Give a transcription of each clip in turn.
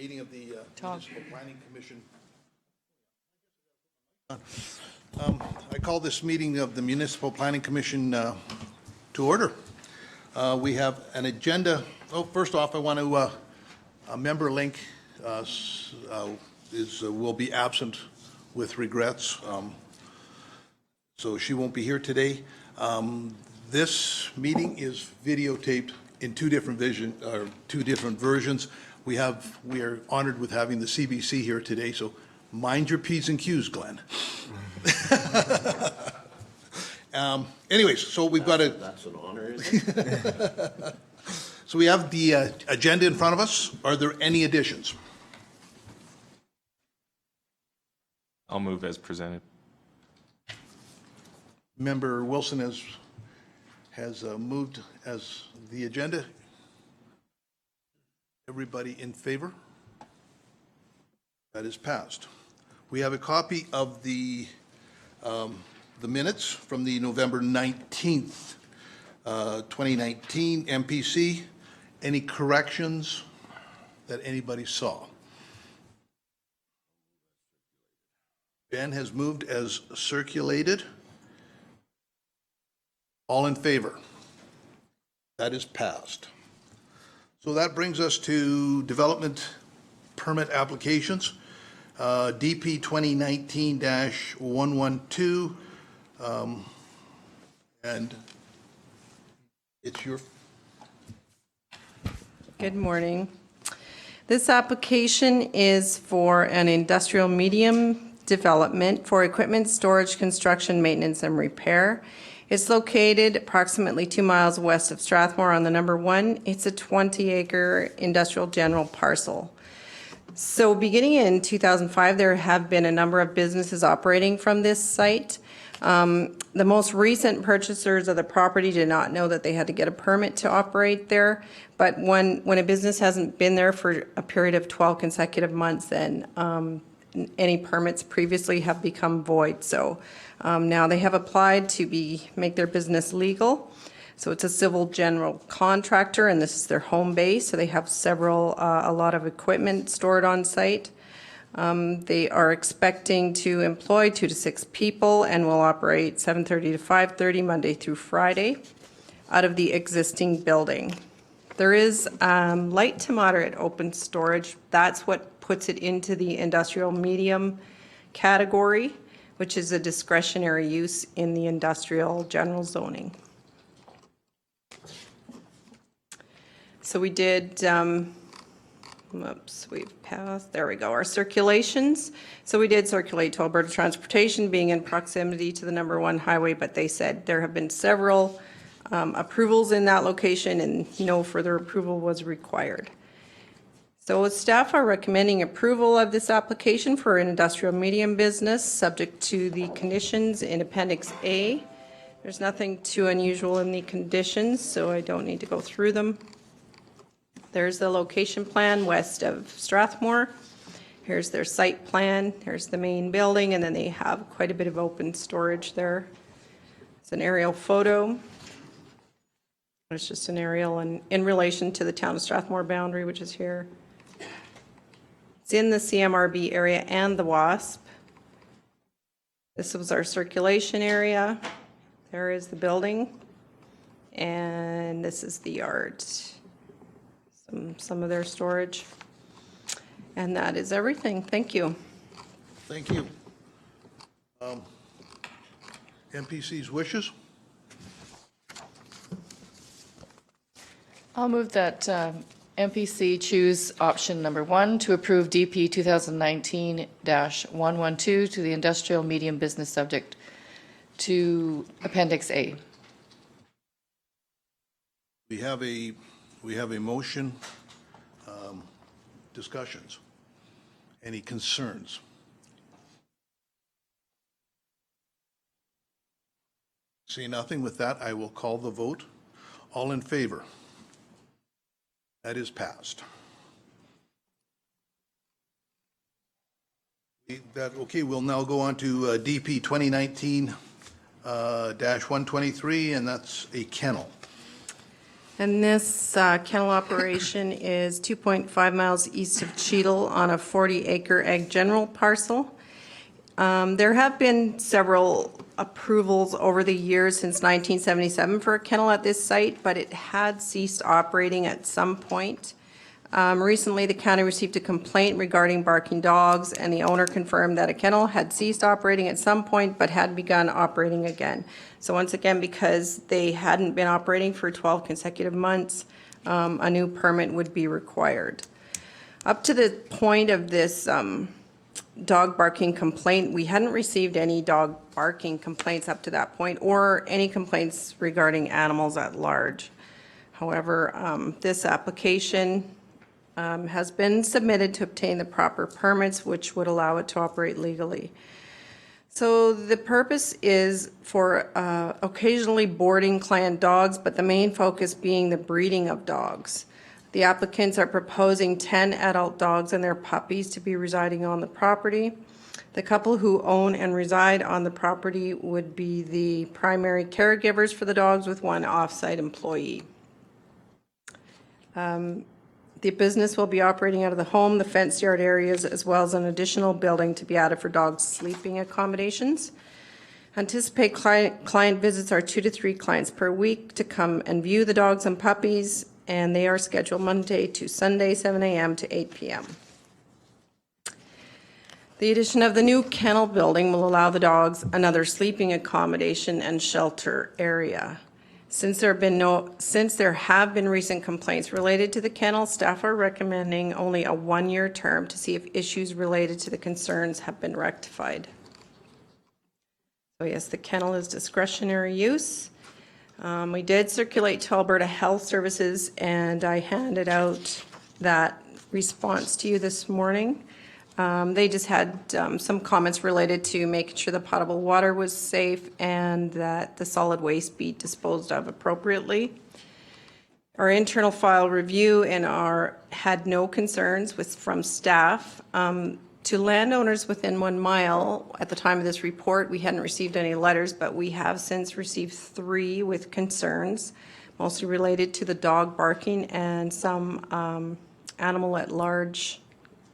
Meeting of the Municipal Planning Commission. I call this meeting of the Municipal Planning Commission to order. We have an agenda. Oh, first off, I want to, a member Link will be absent with regrets. So she won't be here today. This meeting is videotaped in two different versions. We are honored with having the CBC here today, so mind your P's and Q's, Glenn. Anyways, so we've got a... That's an honor, isn't it? So we have the agenda in front of us. Are there any additions? I'll move as presented. Member Wilson has moved as the agenda. Everybody in favor? That is passed. We have a copy of the minutes from the November 19th, 2019 MPC. Any corrections that anybody saw? Ben has moved as circulated. All in favor? That is passed. So that brings us to development permit applications. DP 2019-112, and it's your... Good morning. This application is for an industrial medium development for equipment storage, construction, maintenance, and repair. It's located approximately 2 miles west of Strathmore on the number 1. It's a 20-acre industrial general parcel. So beginning in 2005, there have been a number of businesses operating from this site. The most recent purchasers of the property did not know that they had to get a permit to operate there. But when a business hasn't been there for a period of 12 consecutive months, then any permits previously have become void. So now they have applied to make their business legal. So it's a civil general contractor, and this is their home base. So they have a lot of equipment stored on site. They are expecting to employ 2 to 6 people and will operate 7:30 to 5:30 Monday through Friday out of the existing building. There is light to moderate open storage. That's what puts it into the industrial medium category, which is a discretionary use in the industrial general zoning. So we did, we've passed, there we go, our circulations. So we did circulate to Alberta Transportation, being in proximity to the number 1 highway, but they said there have been several approvals in that location and no further approval was required. So staff are recommending approval of this application for an industrial medium business subject to the conditions in Appendix A. There's nothing too unusual in the conditions, so I don't need to go through them. There's the location plan west of Strathmore. Here's their site plan. Here's the main building, and then they have quite a bit of open storage there. It's an aerial photo. It's just an aerial in relation to the town of Strathmore boundary, which is here. It's in the CMRB area and the WASP. This was our circulation area. There is the building. And this is the yard. Some of their storage. And that is everything. Thank you. Thank you. MPC's wishes? I'll move that MPC choose option number 1 to approve DP 2019-112 to the industrial medium business subject to Appendix A. We have a motion. Discussions. Any concerns? See nothing. With that, I will call the vote. All in favor? That is passed. Okay, we'll now go on to DP 2019-123, and that's a kennel. And this kennel operation is 2.5 miles east of Cheadle on a 40-acre ag general parcel. There have been several approvals over the years since 1977 for a kennel at this site, but it had ceased operating at some point. Recently, the county received a complaint regarding barking dogs, and the owner confirmed that a kennel had ceased operating at some point but had begun operating again. So once again, because they hadn't been operating for 12 consecutive months, a new permit would be required. Up to the point of this dog barking complaint, we hadn't received any dog barking complaints up to that point or any complaints regarding animals at large. However, this application has been submitted to obtain the proper permits, which would allow it to operate legally. So the purpose is for occasionally boarding client dogs, but the main focus being the breeding of dogs. The applicants are proposing 10 adult dogs and their puppies to be residing on the property. The couple who own and reside on the property would be the primary caregivers for the dogs with one off-site employee. The business will be operating out of the home, the fenced yard areas, as well as an additional building to be added for dogs' sleeping accommodations. Anticipate client visits are 2 to 3 clients per week to come and view the dogs and puppies, and they are scheduled Monday to Sunday, 7 a.m. to 8 p.m. The addition of the new kennel building will allow the dogs another sleeping accommodation and shelter area. Since there have been recent complaints related to the kennel, staff are recommending only a 1-year term to see if issues related to the concerns have been rectified. So yes, the kennel is discretionary use. We did circulate to Alberta Health Services, and I handed out that response to you this morning. They just had some comments related to making sure the potable water was safe and that the solid waste be disposed of appropriately. Our internal file review had no concerns from staff. To landowners within 1 mile, at the time of this report, we hadn't received any letters, but we have since received 3 with concerns, mostly related to the dog barking, and some animal at large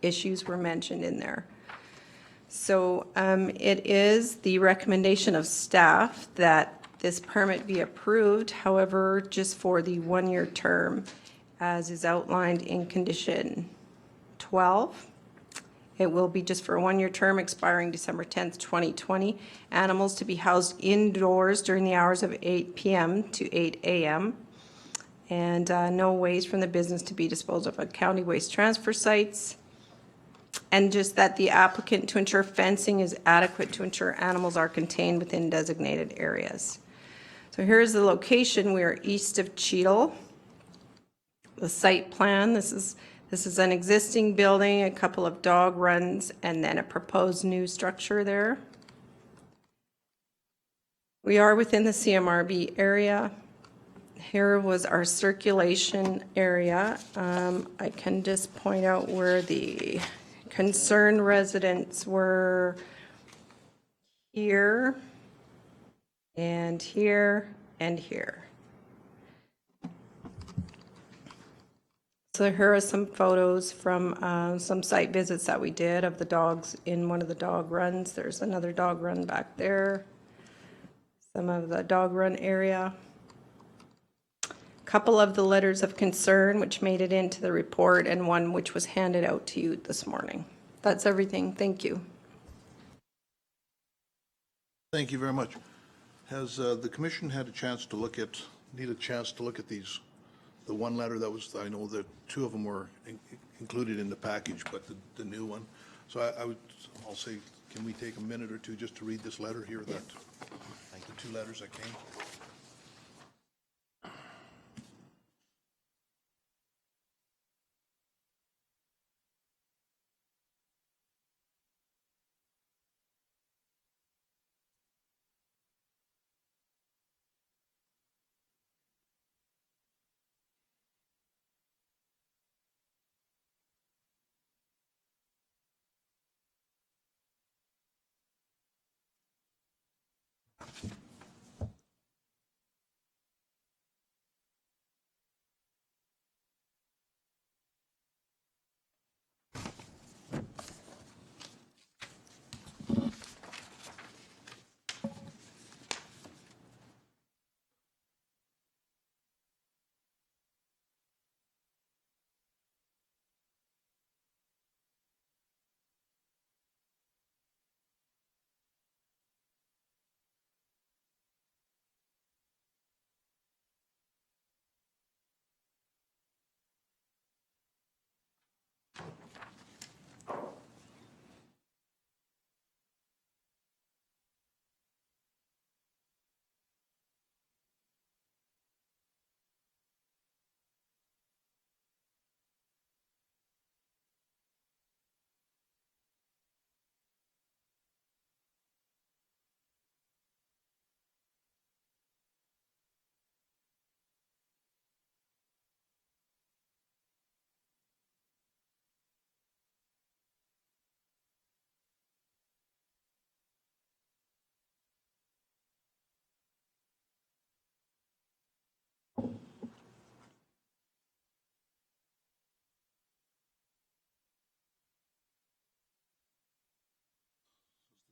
issues were mentioned in there. So it is the recommendation of staff that this permit be approved, however, just for the 1-year term, as is outlined in condition 12. It will be just for a 1-year term expiring December 10th, 2020. Animals to be housed indoors during the hours of 8 p.m. to 8 a.m. And no waste from the business to be disposed of at county waste transfer sites. And just that the applicant to ensure fencing is adequate to ensure animals are contained within designated areas. So here's the location. We are east of Cheadle. The site plan, this is an existing building, a couple of dog runs, and then a proposed new structure there. We are within the CMRB area. Here was our circulation area. I can just point out where the concerned residents were here, and here, and here. So here are some photos from some site visits that we did of the dogs in one of the dog runs. There's another dog run back there. Some of the dog run area. Couple of the letters of concern which made it into the report, and one which was handed out to you this morning. That's everything. Thank you. Thank you very much. Has the commission had a chance to look at these? The one letter that was, I know that 2 of them were included in the package, but the new one. So I'll say, can we take a minute or 2 just to read this letter here? Yeah. The 2 letters that came.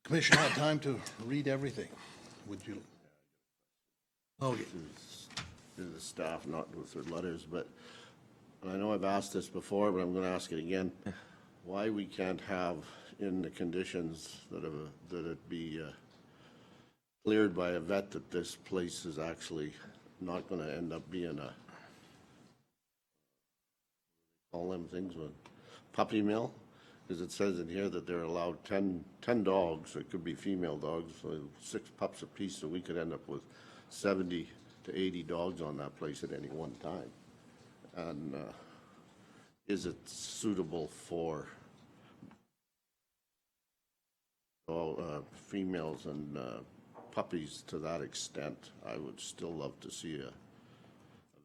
Commission had time to read everything. Would you? Okay. To the staff, not with their letters, but, and I know I've asked this before, but I'm going to ask it again. Why we can't have in the conditions that it be cleared by a vet that this place is actually not going to end up being a, all them things with puppy mill? Because it says in here that they're allowed 10 dogs, it could be female dogs, so 6 pups apiece, so we could end up with 70 to 80 dogs on that place at any one time. And is it suitable for females and puppies to that extent? I would still love to see a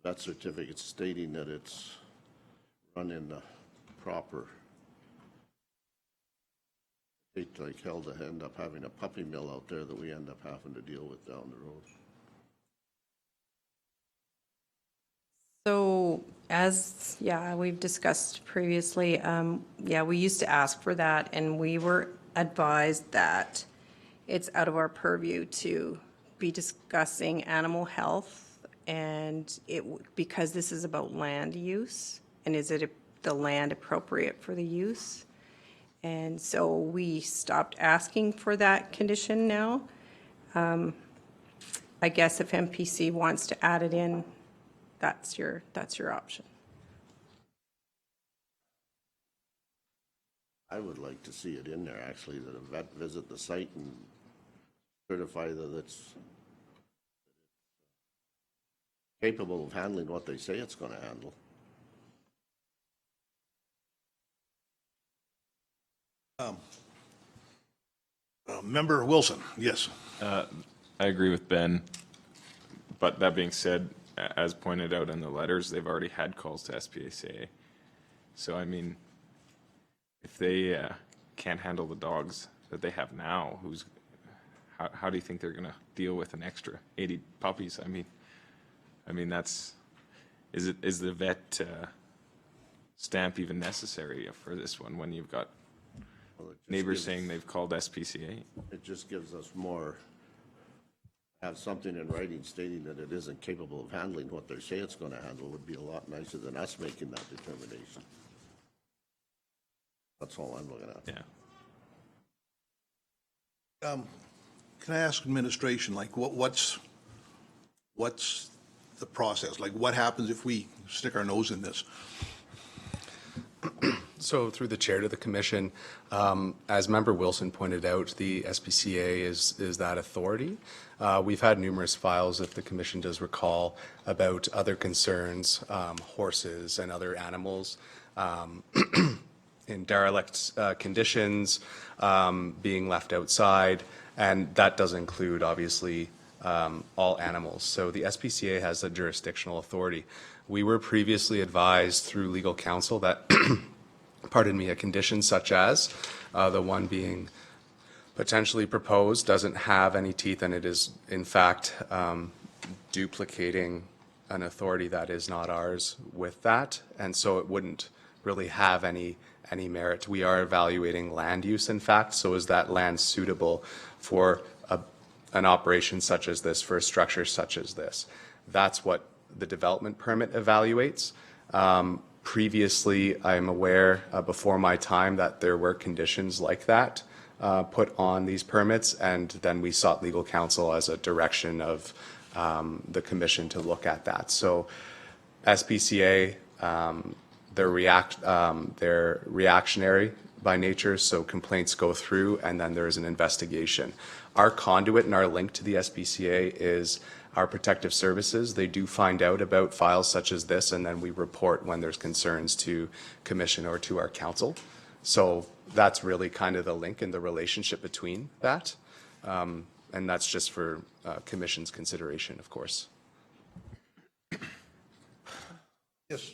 vet certificate stating that it's run in the proper. Hate like hell to end up having a puppy mill out there that we end up having to deal with down the road. So as, we've discussed previously, we used to ask for that, and we were advised that it's out of our purview to be discussing animal health, and because this is about land use, and is it the land appropriate for the use? And so we stopped asking for that condition now. I guess if MPC wants to add it in, that's your option. I would like to see it in there, actually, that a vet visit the site and certify that it's capable of handling what they say it's going to handle. Member Wilson, yes. I agree with Ben, but that being said, as pointed out in the letters, they've already had calls to SPCA. So, I mean, if they can't handle the dogs that they have now, how do you think they're going to deal with an extra 80 puppies? I mean is the vet stamp even necessary for this one when you've got Well, it just neighbors saying they've called SPCA? It just gives us more, have something in writing stating that it isn't capable of handling what they say it's going to handle would be a lot nicer than us making that determination. That's all I'm looking at. Yeah. Can I ask administration, like, what's the process? Like, what happens if we stick our nose in this? So through the chair to the commission, as Member Wilson pointed out, the SPCA is that authority. We've had numerous files, if the commission does recall, about other concerns, horses and other animals in derelict conditions, being left outside, and that does include, obviously, all animals. So the SPCA has a jurisdictional authority. We were previously advised through legal counsel that pardon me, a condition such as the one being potentially proposed doesn't have any teeth, and it is in fact duplicating an authority that is not ours with that, and so it wouldn't really have any merit. We are evaluating land use, in fact, so is that land suitable for an operation such as this, for a structure such as this? That's what the development permit evaluates. Previously, I'm aware, before my time, that there were conditions like that put on these permits, and then we sought legal counsel as a direction of the commission to look at that. So SPCA, they're reactionary by nature, so complaints go through, and then there is an investigation. Our conduit and our link to the SPCA is our protective services. They do find out about files such as this, and then we report when there's concerns to commission or to our council. So that's really kind of the link and the relationship between that. And that's just for commission's consideration, of course. Yes.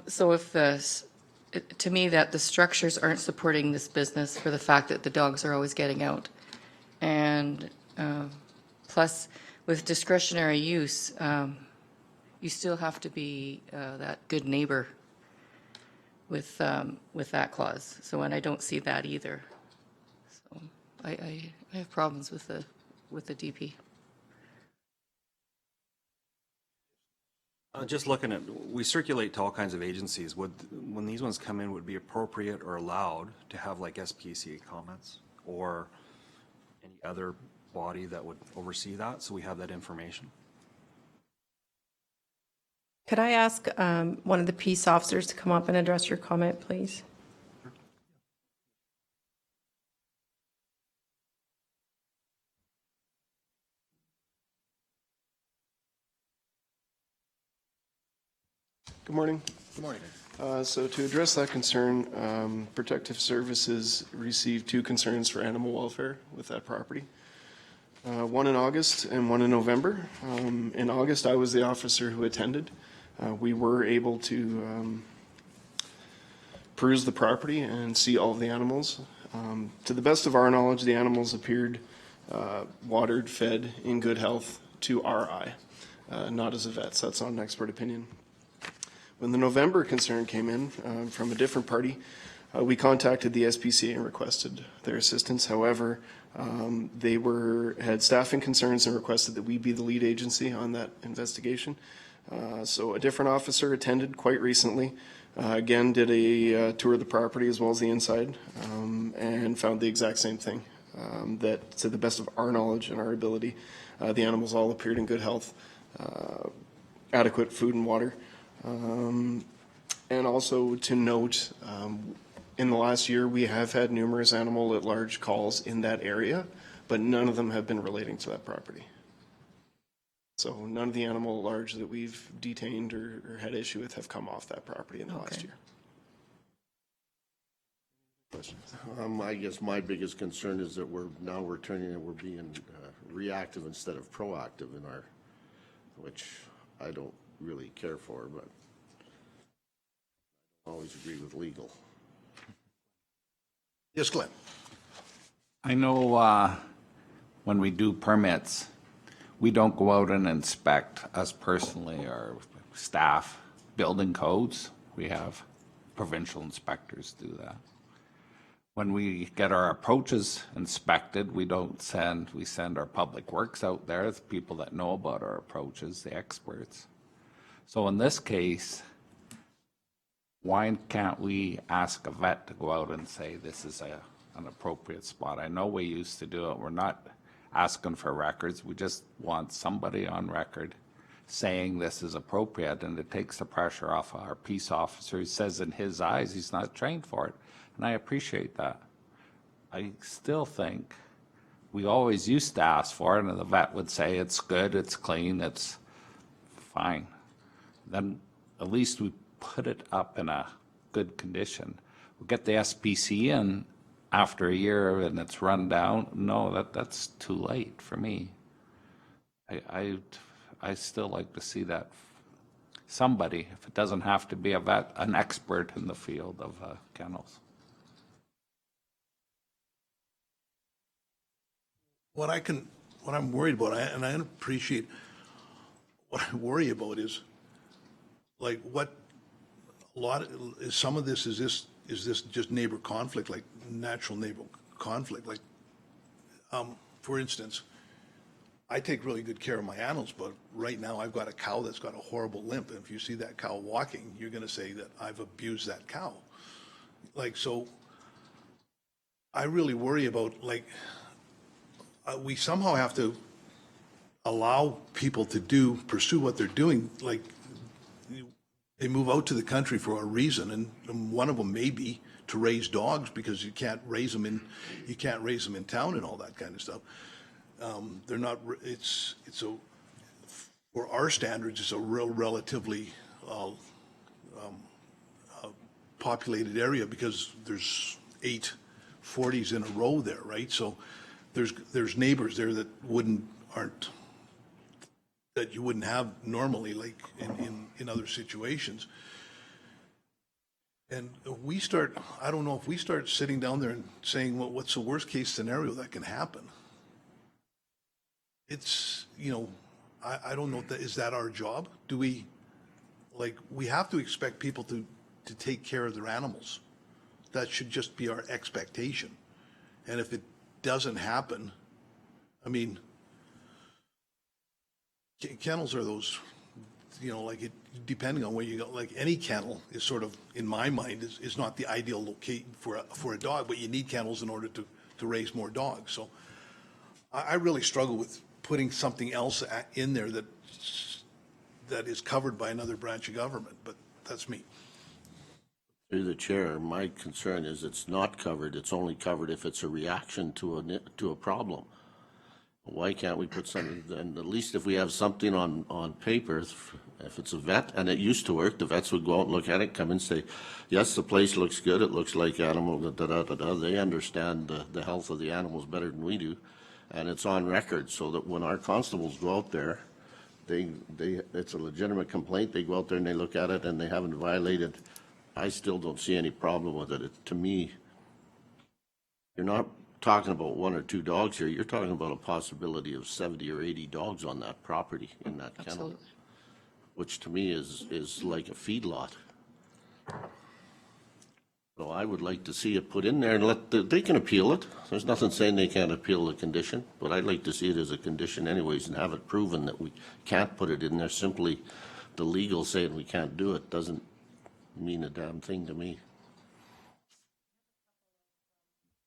So if to me that the structures aren't supporting this business for the fact that the dogs are always getting out. And plus with discretionary use, you still have to be that good neighbor with that clause. So, and I don't see that either. So. I have problems with the DP. Just looking at, we circulate to all kinds of agencies. When these ones come in, would it be appropriate or allowed to have like SPCA comments or any other body that would oversee that, so we have that information? Could I ask one of the peace officers to come up and address your comment, please? Good morning. Good morning. So to address that concern, Protective Services received 2 concerns for animal welfare with that property. One in August and one in November. In August, I was the officer who attended. We were able to peruse the property and see all of the animals. To the best of our knowledge, the animals appeared watered, fed, in good health to our eye, not as a vet, so that's not an expert opinion. When the November concern came in from a different party, we contacted the SPCA and requested their assistance. However, they had staffing concerns and requested that we be the lead agency on that investigation. So a different officer attended quite recently, again did a tour of the property as well as the inside, and found the exact same thing, that to the best of our knowledge and our ability, the animals all appeared in good health, adequate food and water. And also to note, in the last year, we have had numerous animal at large calls in that area, but none of them have been relating to that property. So none of the animal at large that we've detained or had issue with have come off that property in the last year. I guess my biggest concern is that we're being reactive instead of proactive in our, which I don't really care for, but I always agree with legal. Yes, Glenn. I know when we do permits, we don't go out and inspect, us personally or staff, building codes. We have provincial inspectors do that. When we get our approaches inspected, we send our public works out there, the people that know about our approaches, the experts. So in this case, why can't we ask a vet to go out and say this is an appropriate spot? I know we used to do it. We're not asking for records. We just want somebody on record saying this is appropriate, and it takes the pressure off our peace officer. He says in his eyes he's not trained for it, and I appreciate that. I still think we always used to ask for it, and the vet would say it's good, it's clean, it's fine. Then at least we put it up in a good condition. We get the SPC in after a year and it's run down. No, that's too late for me. I still like to see that somebody, if it doesn't have to be a vet, an expert in the field of kennels. What I'm worried about, and I appreciate, what I worry about is, like, some of this, is this just neighbor conflict, like natural neighbor conflict? Like, for instance, I take really good care of my animals, but right now I've got a cow that's got a horrible limp. And if you see that cow walking, you're going to say that I've abused that cow. Like, so I really worry about, like, we somehow have to allow people to pursue what they're doing. Like, they move out to the country for a reason, and one of them may be to raise dogs, because you can't raise them in town and all that kind of stuff. They're not. For our standards, it's a relatively populated area, because there's 8 40s in a row there, right? So there's neighbors there that that you wouldn't have normally, like in other situations. And I don't know if we start sitting down there and saying, well, what's the worst case scenario that can happen? It's, I don't know, is that our job? Do we have to expect people to take care of their animals. That should just be our expectation. And if it doesn't happen, I mean, kennels are those, you know, like it, depending on where you go, like any kennel is sort of, in my mind, is not the ideal location for a dog, but you need kennels in order to raise more dogs. So I really struggle with putting something else in there that is covered by another branch of government, but that's me. Through the chair, my concern is it's not covered. It's only covered if it's a reaction to a problem. Why can't we put something, and at least if we have something on paper, if it's a vet, and it used to work, the vets would go out and look at it, come and say, yes, the place looks good, it looks like animal, da-da-da-da. They understand the health of the animals better than we do, and it's on record, so that when our constables go out there, it's a legitimate complaint, they go out there and they look at it and they haven't violated. I still don't see any problem with it. To me, you're not talking about 1 or 2 dogs here. You're talking about a possibility of 70 or 80 dogs on that property in that kennel, Absolutely. which to me is like a feedlot. So I would like to see it put in there and they can appeal it. There's nothing saying they can't appeal the condition, but I'd like to see it as a condition anyways and have it proven that we can't put it in there. Simply the legal saying we can't do it doesn't mean a damn thing to me.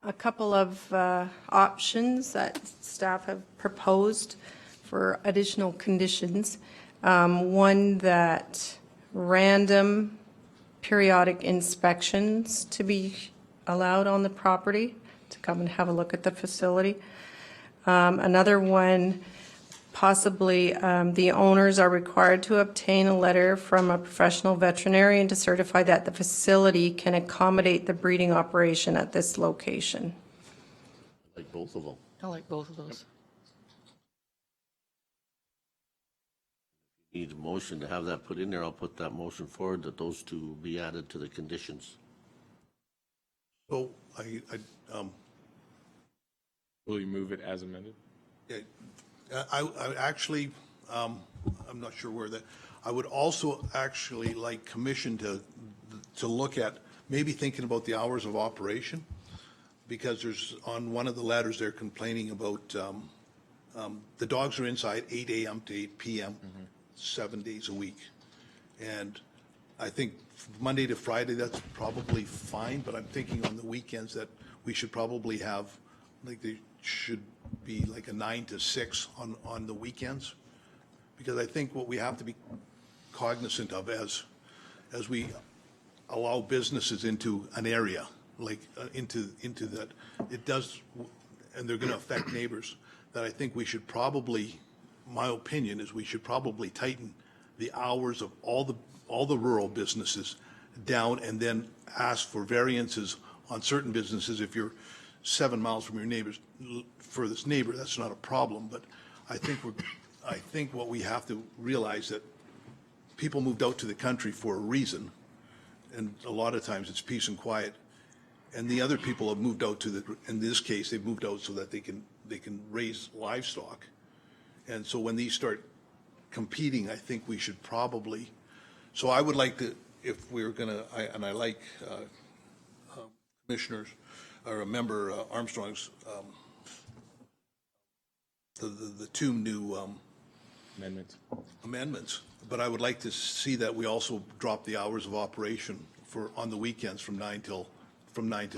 A couple of options that staff have proposed for additional conditions. One that random periodic inspections to be allowed on the property, to come and have a look at the facility. Another one, possibly the owners are required to obtain a letter from a professional veterinarian to certify that the facility can accommodate the breeding operation at this location. Like both of them. I like both of those. Need a motion to have that put in there. I'll put that motion forward that those 2 be added to the conditions. So Will you move it as amended? I actually, I'm not sure where that, I would also actually like commission to look at maybe thinking about the hours of operation, because there's, on one of the letters, they're complaining about, the dogs are inside 8 a.m. to 8 p.m., 7 days a week. And I think Monday to Friday, that's probably fine, but I'm thinking on the weekends that we should probably have, like, they should be like a 9 to 6 on the weekends. Because I think what we have to be cognizant of as we allow businesses into an area, like into that, it does, and they're going to affect neighbors, that I think we should probably, my opinion is we should probably tighten the hours of all the rural businesses down, and then ask for variances on certain businesses. If you're 7 miles from your furthest neighbor, that's not a problem. But I think what we have to realize that people moved out to the country for a reason, and a lot of times it's peace and quiet. And the other people have moved out in this case, they've moved out so that they can raise livestock. And so when these start competing, I think we should probably, so I would like to, if we're gonna, and I like commissioners, or a member Armstrong's, the 2 new amendments, but I would like to see that we also drop the hours of operation on the weekends from 9 till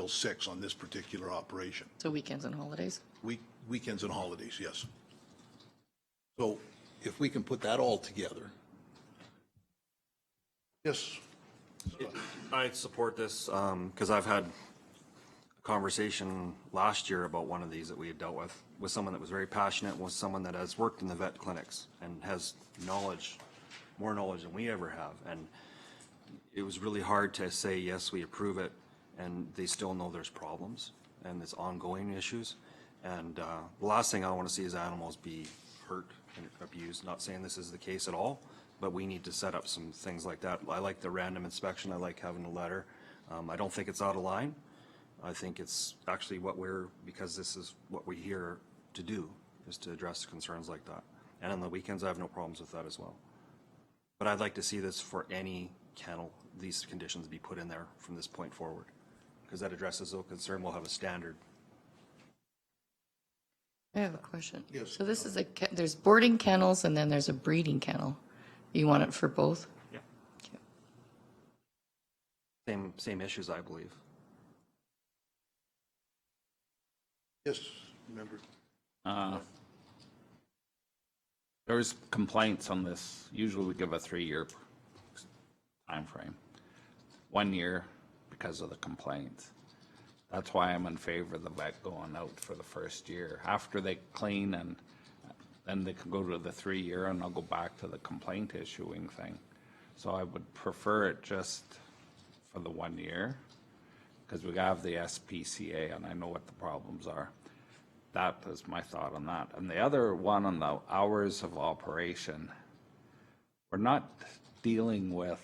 6 on this particular operation. So weekends and holidays. Weekends and holidays, yes. So if we can put that all together. Yes. I support this because I've had a conversation last year about one of these that we had dealt with someone that was very passionate, with someone that has worked in the vet clinics and has knowledge, more knowledge than we ever have. And it was really hard to say, yes, we approve it, and they still know there's problems and there's ongoing issues. And the last thing I want to see is animals be hurt and abused. Not saying this is the case at all, but we need to set up some things like that. I like the random inspection. I like having a letter. I don't think it's out of line. I think it's actually because this is what we're here to do, is to address concerns like that. And on the weekends, I have no problems with that as well. But I'd like to see this for any kennel, these conditions be put in there from this point forward, because that addresses the concern. We'll have a standard. I have a question. Yes. So this is there's boarding kennels and then there's a breeding kennel. You want it for both? Yeah. Okay. Same issues, I believe. Yes, member. There's complaints on this. Usually we give a 3-year time frame. 1 year because of the complaints. That's why I'm in favor of the vet going out for the first year. After they clean, and then they can go to the 3-year, and I'll go back to the complaint issuing thing. So I would prefer it just for the 1 year, because we have the SPCA, and I know what the problems are. That is my thought on that. And the other one on the hours of operation, we're not dealing with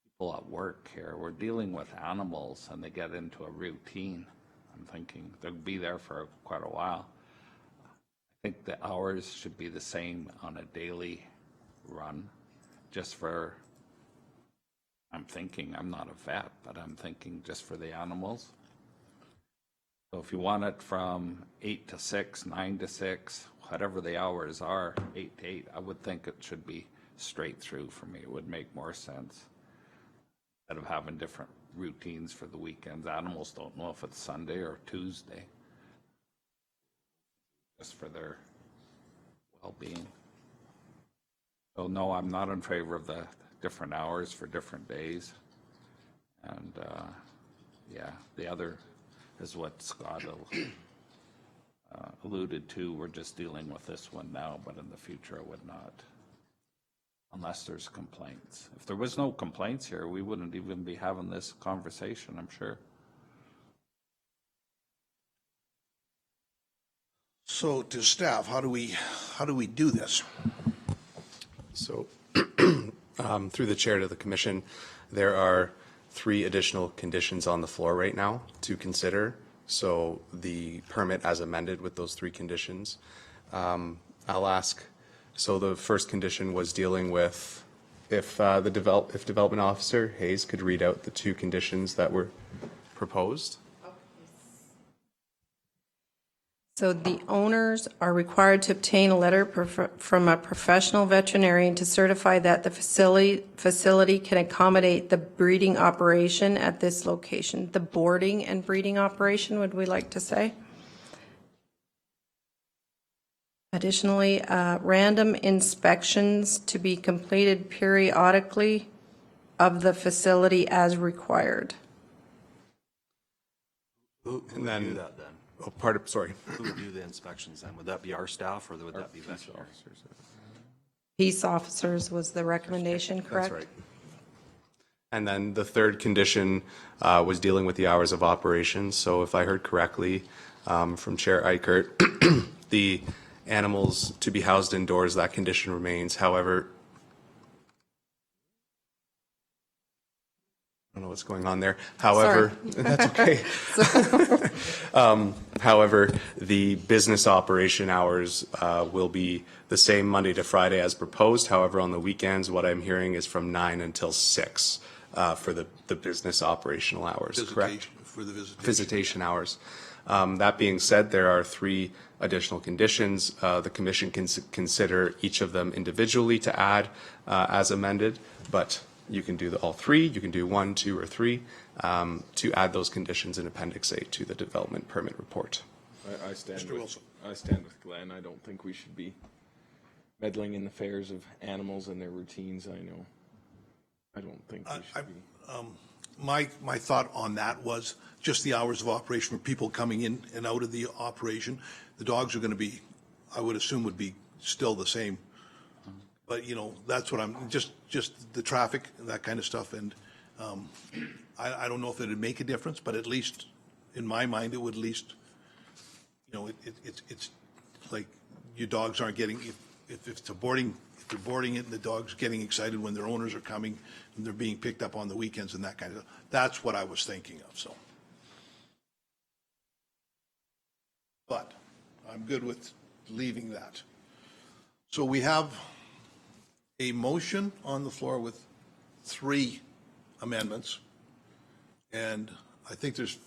people at work here. We're dealing with animals, and they get into a routine. I'm thinking they'll be there for quite a while. I think the hours should be the same on a daily run, just for, I'm thinking, I'm not a vet, but I'm thinking just for the animals. So if you want it from 8 to 6, 9 to 6, whatever the hours are, 8 to 8, I would think it should be straight through for me. It would make more sense. Instead of having different routines for the weekends. Animals don't know if it's Sunday or Tuesday. Just for their well-being. So no, I'm not in favor of the different hours for different days. And yeah, the other is what Scott alluded to. We're just dealing with this one now, but in the future it would not. Unless there's complaints. If there was no complaints here, we wouldn't even be having this conversation, I'm sure. So to staff, how do we do this? So through the chair to the commission, there are 3 additional conditions on the floor right now to consider. So the permit as amended with those 3 conditions. I'll ask, so the first condition was dealing with if development officer Hayes could read out the 2 conditions that were proposed. So the owners are required to obtain a letter from a professional veterinarian to certify that the facility can accommodate the breeding operation at this location. The boarding and breeding operation, would we like to say? Additionally, random inspections to be completed periodically of the facility as required. Who And would then- do that then? Oh, sorry. Who would do the inspections then? Would that be our staff or would that be veterinary? Peace officers was the recommendation, correct? That's right. And then the third condition was dealing with the hours of operation. So if I heard correctly from Chair Eichert, the animals to be housed indoors, that condition remains. However, I don't know what's going on there. However, that's okay. However, the business operation hours will be the same Monday to Friday as proposed. However, on the weekends, what I'm hearing is from 9 until 6 for the business operational hours, correct? For the Visitation hours. That being said, there are 3 additional conditions. The commission can consider each of them individually to add as amended, but you can do all 3. You can do 1, 2, or 3 to add those conditions in Appendix A to the development permit report. I stand Mr. with, Wilson. I stand with Glenn. I don't think we should be meddling in the affairs of animals and their routines. I don't think we should be. My thought on that was just the hours of operation for people coming in and out of the operation. The dogs are going to be, I would assume, would be still the same. But, you know, that's what I'm, just the traffic and that kind of stuff. And I don't know if it'd make a difference, but at least, in my mind, it would at least, you know, it's like your dogs aren't getting, if it's a boarding, if they're boarding it and the dog's getting excited when their owners are coming and they're being picked up on the weekends and that kind of, that's what I was thinking of, so. But I'm good with leaving that. So we have a motion on the floor with 3 amendments. And I think there's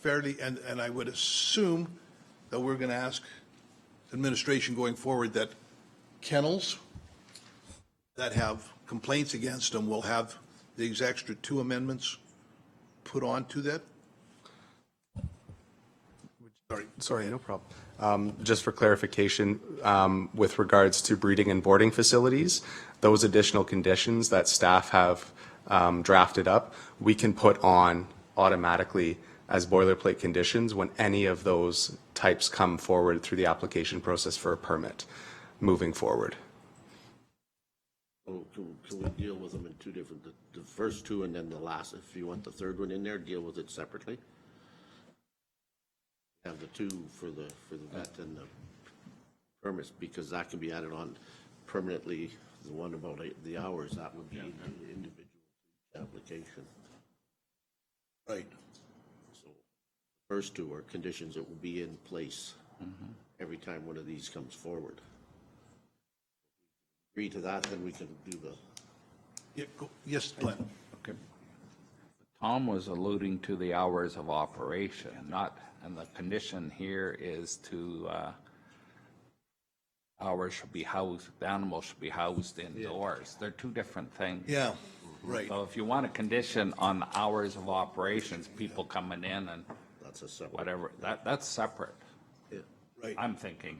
fairly, and I would assume that we're going to ask administration going forward that kennels that have complaints against them will have these extra 2 amendments put on to that? Sorry, no problem. Just for clarification, with regards to breeding and boarding facilities, those additional conditions that staff have drafted up, we can put on automatically as boilerplate conditions when any of those types come forward through the application process for a permit moving forward. Oh, can we deal with them in two different, the first two and then the last, if you want the third one in there, deal with it separately? Have the two for the vet and the permits, because that can be added on permanently. The one about the hours, that would be an individual application. Right. So first two are conditions that will be in place every time one of these comes forward. Agree to that, then we can do the. Yeah, yes, Glenn. Okay. Tom was alluding to the hours of operation, not, and the condition here is to, hours should be housed, the animals should be housed indoors. They're two different things. Yeah, right. So if you want a condition on the hours of operations, people coming in and That's a separate. whatever, that's separate, Yeah. Right. I'm thinking.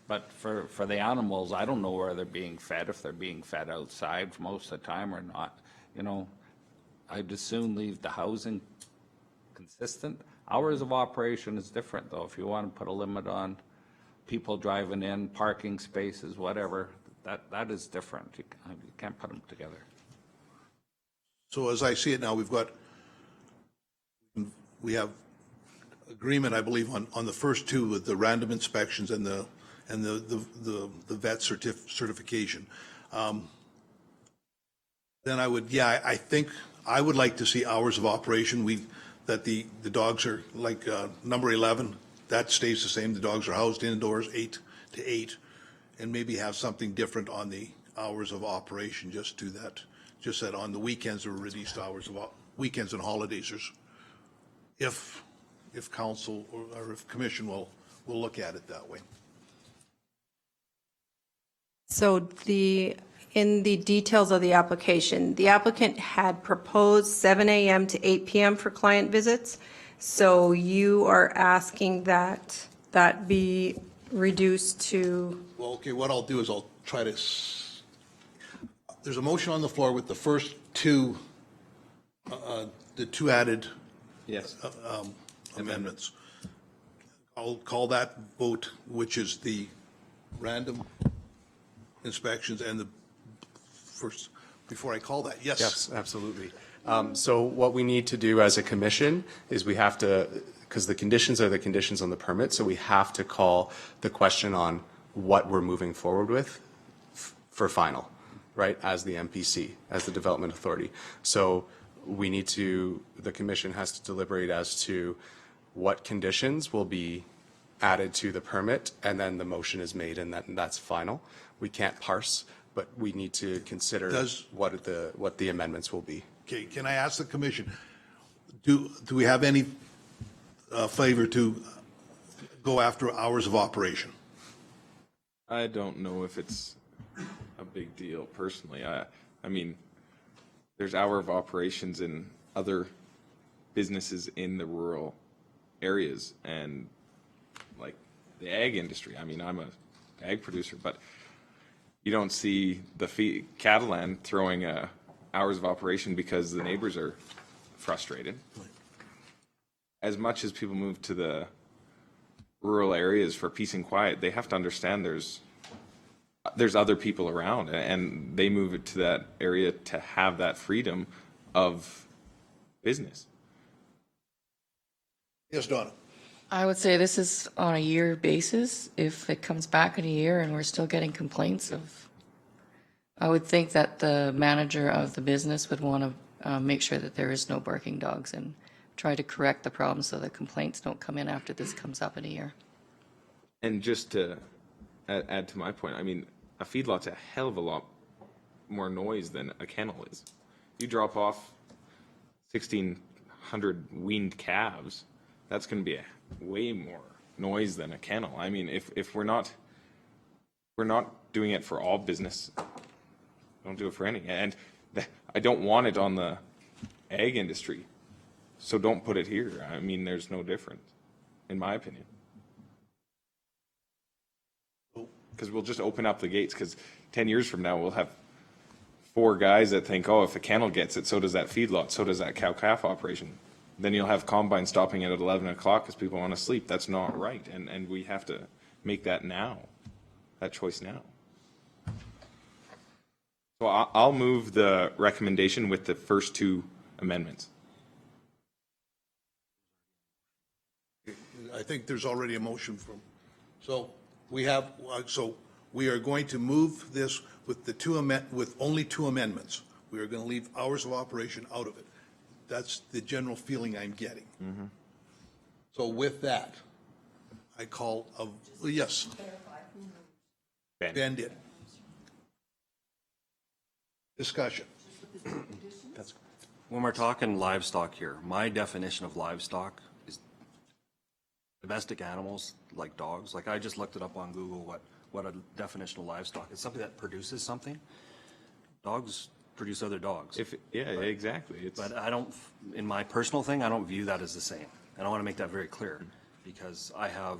But for the animals, I don't know where they're being fed, if they're being fed outside most of the time or not. You know, I'd as soon leave the housing consistent. Hours of operation is different, though. If you want to put a limit on people driving in, parking spaces, whatever, that is different. You can't put them together. So as I see it now, we have agreement, I believe, on the first two with the random inspections and the vet certification. Then I think I would like to see hours of operation. That the dogs are like number 11, that stays the same. The dogs are housed indoors 8 to 8, and maybe have something different on the hours of operation, just that on the weekends are reduced hours of weekends and holidays. If council or if commission will look at it that way. So in the details of the application, the applicant had proposed 7 a.m. to 8 p.m. for client visits. So you are asking that be reduced to, Well, okay, what I'll do is I'll try to, there's a motion on the floor with the first two, the two added Yes. amendments. I'll call that vote, which is the random inspections and the first, before I call that, yes. Yes, absolutely. So what we need to do as a commission is we have to, because the conditions are the conditions on the permit, so we have to call the question on what we're moving forward with for final, right, as the MPC, as the development authority. So we need to, the commission has to deliberate as to what conditions will be added to the permit, and then the motion is made, and that's final. We can't parse, but we need to consider what the amendments will be. Okay, can I ask the commission, do we have any favor to go after hours of operation? I don't know if it's a big deal personally. I mean, there's hour of operations in other businesses in the rural areas, and like the ag industry. I mean, I'm a ag producer, but you don't see the Catalan throwing hours of operation because the neighbors are frustrated. As much as people move to the rural areas for peace and quiet, they have to understand there's other people around, and they move it to that area to have that freedom of business. Yes, Donna. I would say this is on a year basis. If it comes back in a year and we're still getting complaints I would think that the manager of the business would want to make sure that there is no barking dogs and try to correct the problem so the complaints don't come in after this comes up in a year. And just to add to my point, I mean, a feedlot's a hell of a lot more noise than a kennel is. You drop off 1,600 weaned calves, that's going to be a way more noise than a kennel. I mean, if we're not doing it for all business, don't do it for any. And I don't want it on the ag industry, so don't put it here. I mean, there's no difference, in my opinion. Because we'll just open up the gates, because 10 years from now, we'll have 4 guys that think, oh, if a kennel gets it, so does that feedlot, so does that cow-calf operation. Then you'll have combine stopping it at 11 o'clock because people want to sleep. That's not right, and we have to make that now, that choice now. So I'll move the recommendation with the first 2 amendments. I think there's already a motion from, so we have, so we are going to move this with with only 2 amendments. We are going to leave hours of operation out of it. That's the general feeling I'm getting. So with that, I call yes. Ben did. Discussion. When we're talking livestock here, my definition of livestock is domestic animals like dogs. Like I just looked it up on Google, what a definition of livestock is. Something that produces something. Dogs produce other dogs. Yeah, exactly. But I don't, in my personal thing, I don't view that as the same. And I want to make that very clear, because I have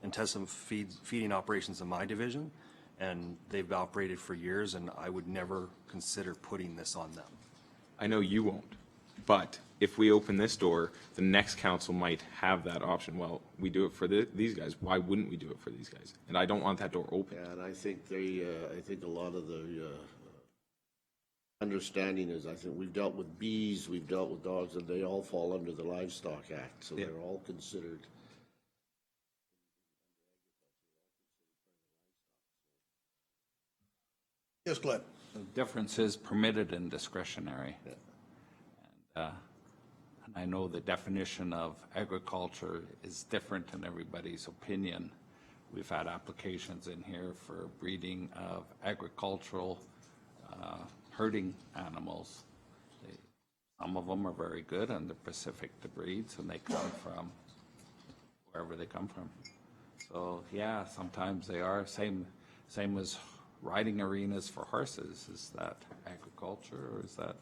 intensive feeding operations in my division, and they've operated for years, and I would never consider putting this on them. I know you won't, but if we open this door, the next council might have that option. Well, we do it for these guys. Why wouldn't we do it for these guys? And I don't want that door open. Yeah, and I think I think a lot of the understanding is, I think we've dealt with bees, we've dealt with dogs, and they all fall under the Livestock Act, so they're all considered. Yes, Glenn. The difference is permitted and discretionary. And I know the definition of agriculture is different in everybody's opinion. We've had applications in here for breeding of agricultural herding animals. Some of them are very good and they're Pacific to breeds, and they come from wherever they come from. So yeah, sometimes they are same as riding arenas for horses. Is that agriculture, or is that,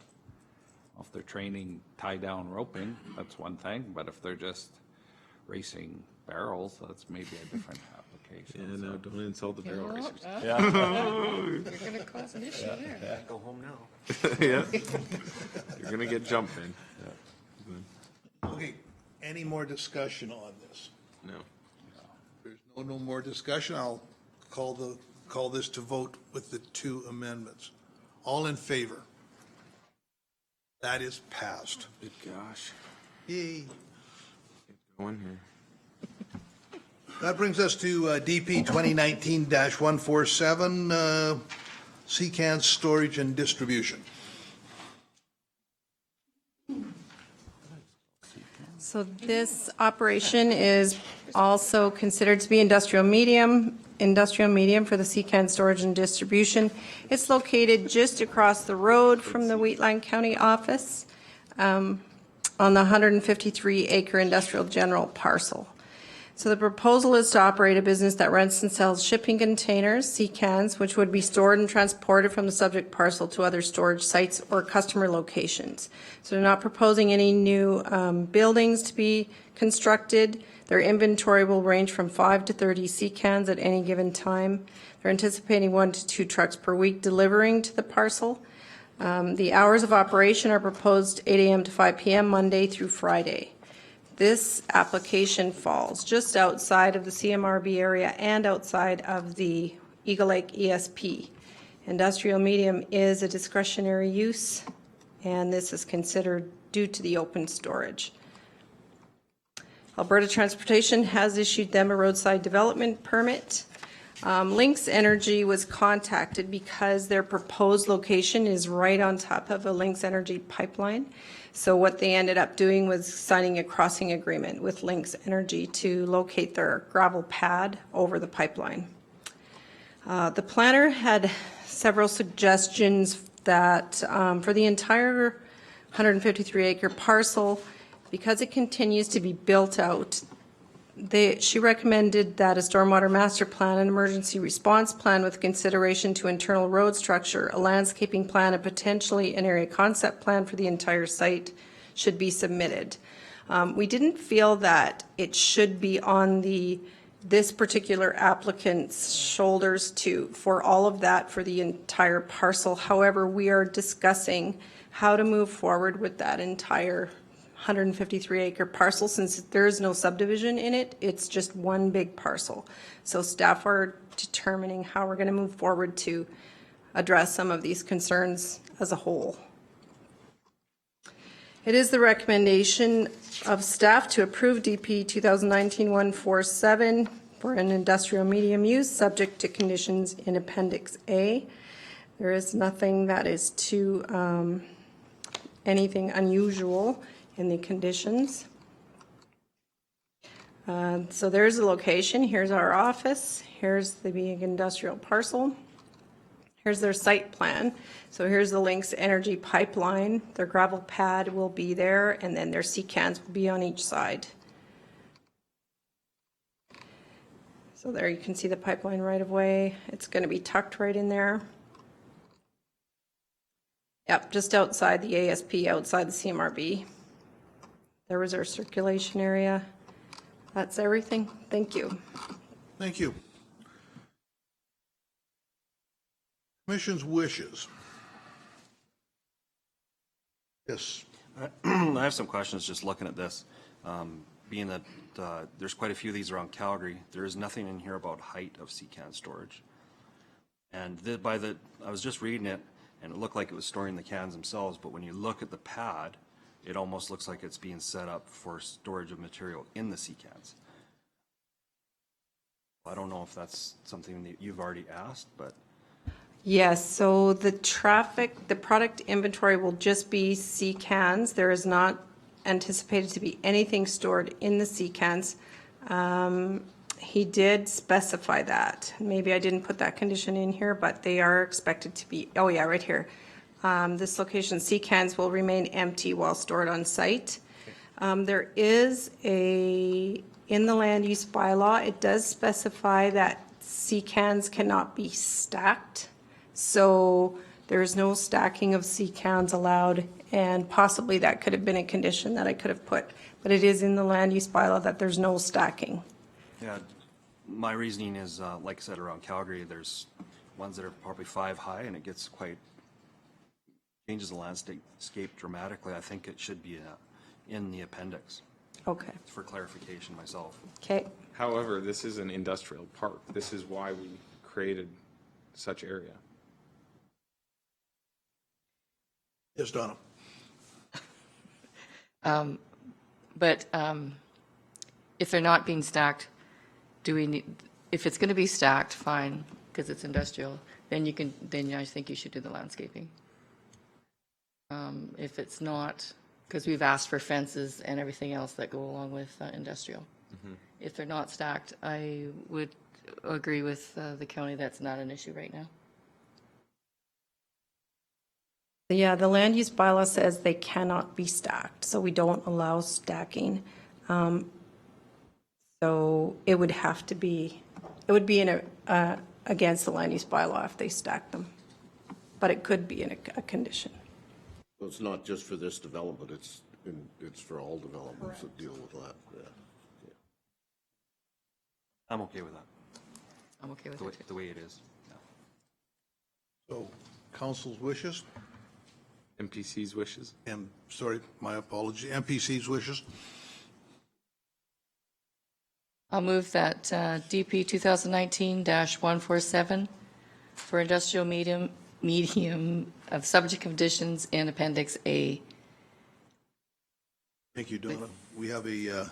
if they're training tie down roping, that's one thing, but if they're just racing barrels, that's maybe a different application. Yeah, no, don't insult the barrel racers. You're going to cause an issue there. Go home now. Yeah. You're going to get jumped in. Okay, any more discussion on this? No. There's no more discussion. I'll call this to vote with the 2 amendments. All in favor? That is passed. Good gosh. Yay. Go in here. That brings us to DP 2019-147, Secan Storage and Distribution. So this operation is also considered to be industrial medium for the Secan Storage and Distribution. It's located just across the road from the Wheatland County office on the 153-acre industrial general parcel. So the proposal is to operate a business that rents and sells shipping containers, Secans, which would be stored and transported from the subject parcel to other storage sites or customer locations. So they're not proposing any new buildings to be constructed. Their inventory will range from 5 to 30 Secans at any given time. They're anticipating 1 to 2 trucks per week delivering to the parcel. The hours of operation are proposed 8 a.m. to 5 p.m. Monday through Friday. This application falls just outside of the CMRB area and outside of the Eagle Lake ESP. Industrial medium is a discretionary use, and this is considered due to the open storage. Alberta Transportation has issued them a roadside development permit. Lynx Energy was contacted because their proposed location is right on top of a Lynx Energy pipeline. So what they ended up doing was signing a crossing agreement with Lynx Energy to locate their gravel pad over the pipeline. The planner had several suggestions that for the entire 153-acre parcel, because it continues to be built out, She recommended that a stormwater master plan, an emergency response plan with consideration to internal road structure, a landscaping plan, and potentially an area concept plan for the entire site should be submitted. We didn't feel that it should be on this particular applicant's shoulders for all of that for the entire parcel. However, we are discussing how to move forward with that entire 153-acre parcel. Since there is no subdivision in it, it's just one big parcel. So staff are determining how we're going to move forward to address some of these concerns as a whole. It is the recommendation of staff to approve DP 2019-147 for an industrial medium use, subject to conditions in Appendix A. There is nothing that is too anything unusual in the conditions. So there's the location. Here's our office. Here's the big industrial parcel. Here's their site plan. So here's the Lynx Energy pipeline. Their gravel pad will be there, and then their sea cans will be on each side. So there you can see the pipeline right of way. It's going to be tucked right in there. Yep, just outside the ASP, outside the CMRB. There was our circulation area. That's everything. Thank you. Thank you. Commission's wishes. Yes. I have some questions just looking at this. Being that there's quite a few of these around Calgary, there is nothing in here about height of sea can storage. And I was just reading it, and it looked like it was storing the cans themselves, but when you look at the pad, it almost looks like it's being set up for storage of material in the sea cans. I don't know if that's something that you've already asked, but. Yes, so the product inventory will just be sea cans. There is not anticipated to be anything stored in the sea cans. He did specify that. Maybe I didn't put that condition in here, but they are expected to be, oh yeah, right here. This location, sea cans will remain empty while stored on site. There is in the land use bylaw, it does specify that sea cans cannot be stacked. So there is no stacking of sea cans allowed, and possibly that could have been a condition that I could have put, but it is in the land use bylaw that there's no stacking. Yeah, my reasoning is, like I said, around Calgary, there's ones that are probably 5 high, and it gets changes the landscape dramatically. I think it should be in the appendix. Okay. For clarification myself. Okay. However, this is an industrial park. This is why we created such area. Yes, Donna. But if they're not being stacked, if it's going to be stacked, fine, because it's industrial, then I think you should do the landscaping. If it's not, because we've asked for fences and everything else that go along with industrial. Mm-hmm. If they're not stacked, I would agree with the county that's not an issue right now. Yeah, the land use bylaw says they cannot be stacked, so we don't allow stacking. So it would have to be, against the land use bylaw if they stack them. But it could be in a condition. So it's not just for this development, it's for all developments that deal with that, yeah. I'm okay with that, I'm okay with it. the way it is. Yeah. So council's wishes, MPC's wishes. and, sorry, my apology, MPC's wishes. I'll move that DP 2019-147 for industrial medium of subject conditions in Appendix A. Thank you, Donna. We have a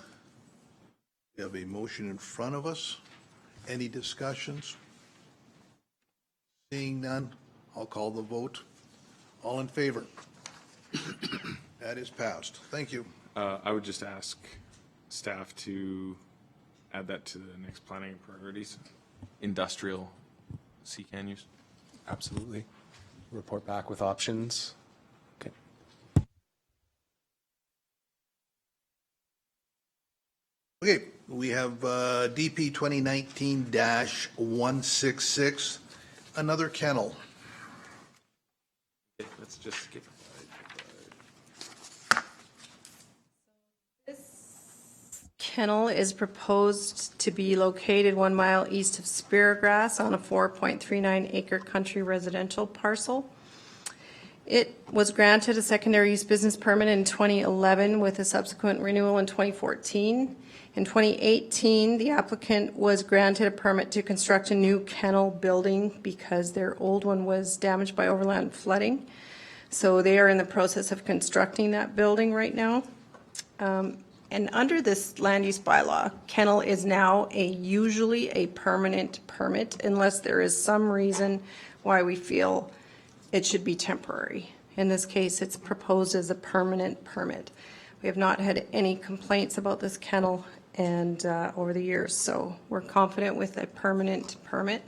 motion in front of us. Any discussions? Seeing none, I'll call the vote. All in favor? That is passed. Thank you. I would just ask staff to add that to the next planning priorities. Industrial CCAN use. Absolutely. Report back with options. Okay. Okay, We have DP 2019-166, another kennel. Let's just skip. Kennel is proposed to be located 1 mile east of Speargrass on a 4.39 acre country residential parcel. It was granted a secondary use business permit in 2011 with a subsequent renewal in 2014. In 2018, the applicant was granted a permit to construct a new kennel building because their old one was damaged by overland flooding. So they are in the process of constructing that building right now. And under this land use bylaw, kennel is now usually a permanent permit unless there is some reason why we feel it should be temporary. In this case, it's proposed as a permanent permit. We have not had any complaints about this kennel over the years, so we're confident with a permanent permit.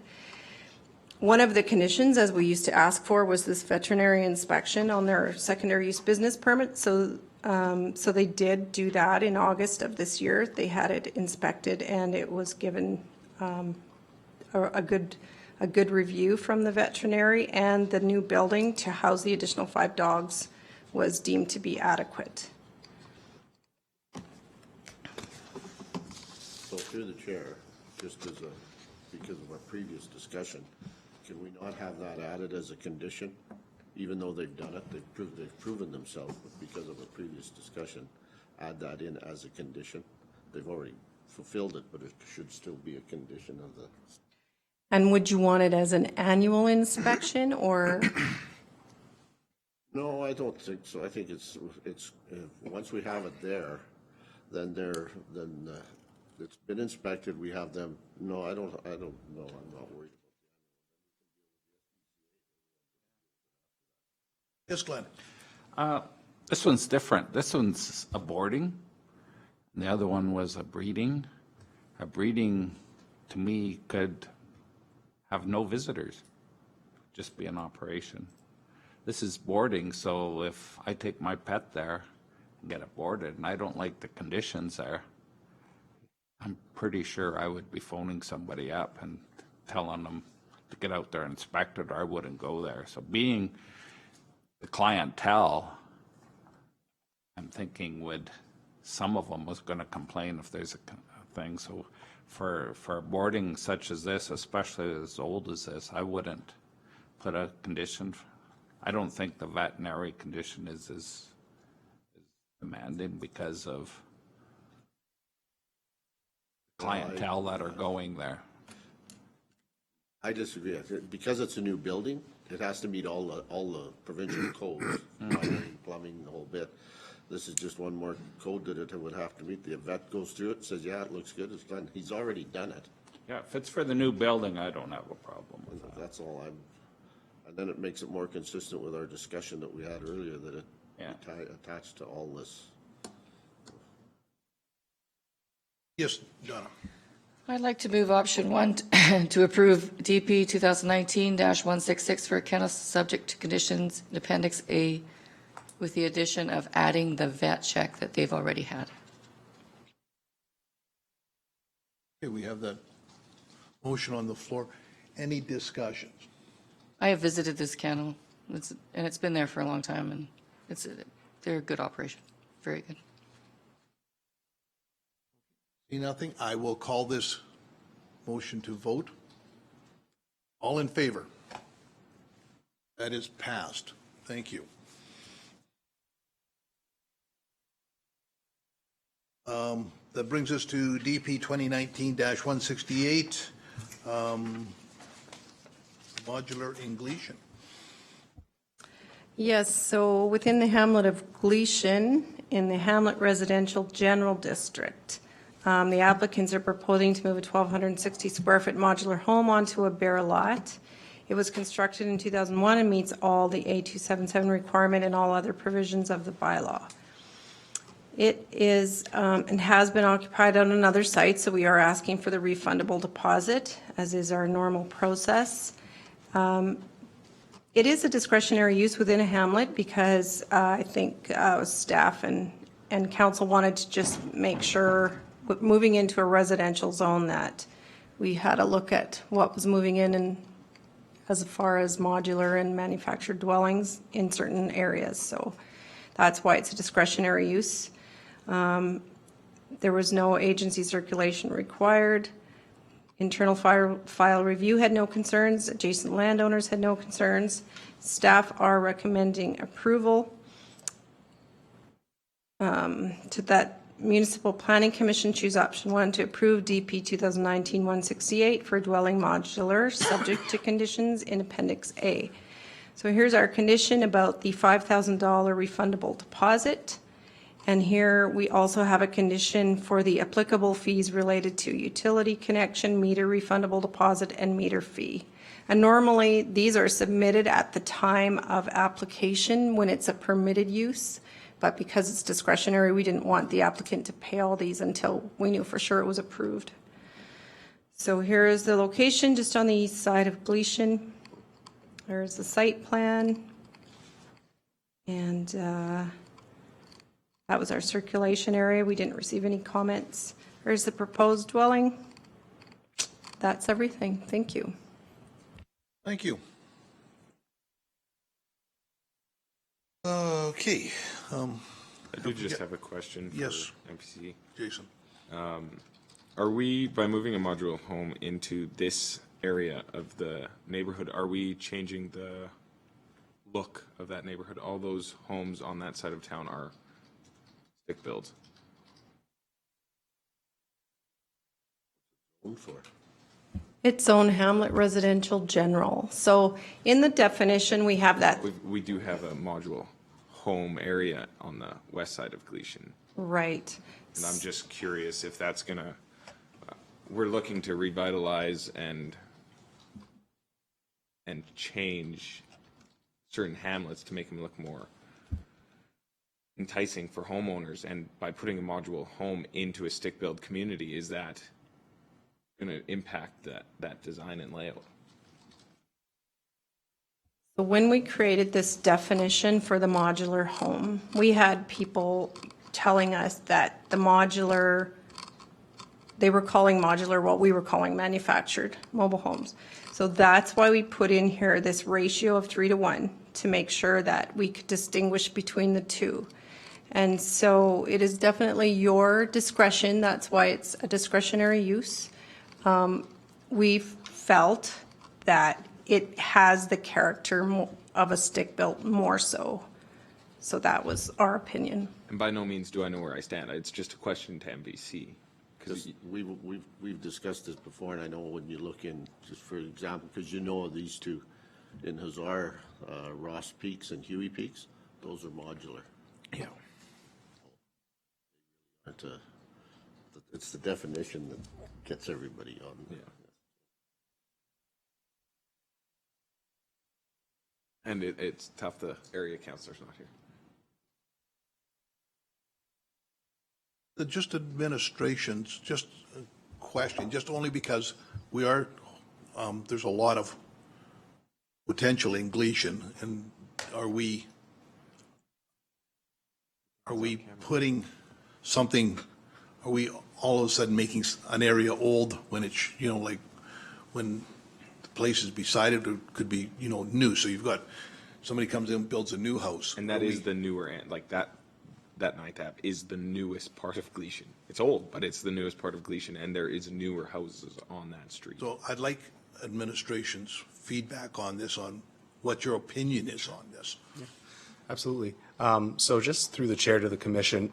One of the conditions, as we used to ask for, was this veterinary inspection on their secondary use business permit. So they did do that in August of this year. They had it inspected, and it was given a good review from the veterinary, and the new building to house the additional 5 dogs was deemed to be adequate. So through the chair, just because of our previous discussion, can we not have that added as a condition? Even though they've done it, they've proven themselves, but because of a previous discussion, add that in as a condition? They've already fulfilled it, but it should still be a condition of the... And would you want it as an annual inspection, or? No, I don't think so. I think it's once we have it there, then it's been inspected. We have them. No, I don't know. I'm not worried. Yes, Glenn. This one's different. This one's a boarding. And the other one was a breeding. A breeding, to me, could have no visitors, just be an operation. This is boarding, so if I take my pet there and get it boarded, and I don't like the conditions there, I'm pretty sure I would be phoning somebody up and telling them to get out there and inspect it, or I wouldn't go there. So being the clientele, I'm thinking some of them was going to complain if there's a thing. So for a boarding such as this, especially as old as this, I wouldn't put a condition. I don't think the veterinary condition is as demanding because of clientele that are going there. I disagree. Because it's a new building, it has to meet all the provincial codes, plumbing, the whole bit. This is just one more code that it would have to meet. The vet goes through it, says, yeah, it looks good, it's done. He's already done it. Yeah, if it's for the new building, I don't have a problem with that. That's all and then it makes it more consistent with our discussion that we had earlier, that it attached to all this. Yes, Donna. I'd like to move option 1 to approve DP 2019-166 for a kennel subject to conditions in Appendix A with the addition of adding the vet check that they've already had. Okay, we have that motion on the floor. Any discussions? I have visited this kennel, and it's been there for a long time, and they're a good operation, very good. See nothing? I will call this motion to vote. All in favor? That is passed. Thank you. That brings us to DP 2019-168, modular in Gleason. Yes, so within the hamlet of Gleason, in the Hamlet Residential General District, the applicants are proposing to move a 1,260 square foot modular home onto a bare lot. It was constructed in 2001 and meets all the A277 requirement and all other provisions of the bylaw. It is and has been occupied on another site, so we are asking for the refundable deposit, as is our normal process. It is a discretionary use within a hamlet because I think staff and council wanted to just make sure moving into a residential zone, that we had to look at what was moving in and as far as modular and manufactured dwellings in certain areas. So that's why it's a discretionary use. There was no agency circulation required. Internal file review had no concerns. Adjacent landowners had no concerns. Staff are recommending approval. To that Municipal Planning Commission, choose option 1 to approve DP 2019-168 for dwelling modular, subject to conditions in Appendix A. So here's our condition about the $5,000 refundable deposit. And here we also have a condition for the applicable fees related to utility connection, meter refundable deposit, and meter fee. And normally, these are submitted at the time of application when it's a permitted use. But because it's discretionary, we didn't want the applicant to pay all these until we knew for sure it was approved. So here is the location, just on the east side of Gleason. There's the site plan. And that was our circulation area. We didn't receive any comments. There's the proposed dwelling. That's everything. Thank you. Thank you. Okay. I do just have a question for Yes. MPC. Jason. Are we, by moving a modular home into this area of the neighborhood, are we changing the look of that neighborhood? All those homes on that side of town are stick builds. Its own hamlet residential general. So in the definition, we have that. We do have a modular home area on the west side of Gleason. Right. And I'm just curious if that's gonna, we're looking to revitalize and change certain hamlets to make them look more enticing for homeowners. And by putting a modular home into a stick-built community, is that gonna impact that design and layout? So when we created this definition for the modular home, we had people telling us that the modular, they were calling modular what we were calling manufactured mobile homes. So that's why we put in here this ratio of 3:1 to make sure that we could distinguish between the two. And so it is definitely your discretion. That's why it's a discretionary use. We felt that it has the character of a stick-built more so. So that was our opinion. And by no means do I know where I stand. It's just a question to MPC. Because we've discussed this before, and I know when you look in, just for example, because you know these two in Hazar, Ross Peaks and Huey Peaks, those are modular. Yeah. It's the definition that gets everybody on. Yeah. And it's tough, the area councilor's not here. Just administrations, just a question, just only because we are, there's a lot of potential in Gleason, and are we putting something, are we all of a sudden making an area old when it's, like when the place is beside it, or could be, new? So you've got, somebody comes in and builds a new house. And that is the newer end, like that Ninth Ave is the newest part of Gleason. It's old, but it's the newest part of Gleason, and there is newer houses on that street. So I'd like administration's feedback on this, on what your opinion is on this. Yeah, absolutely. So just through the chair to the commission,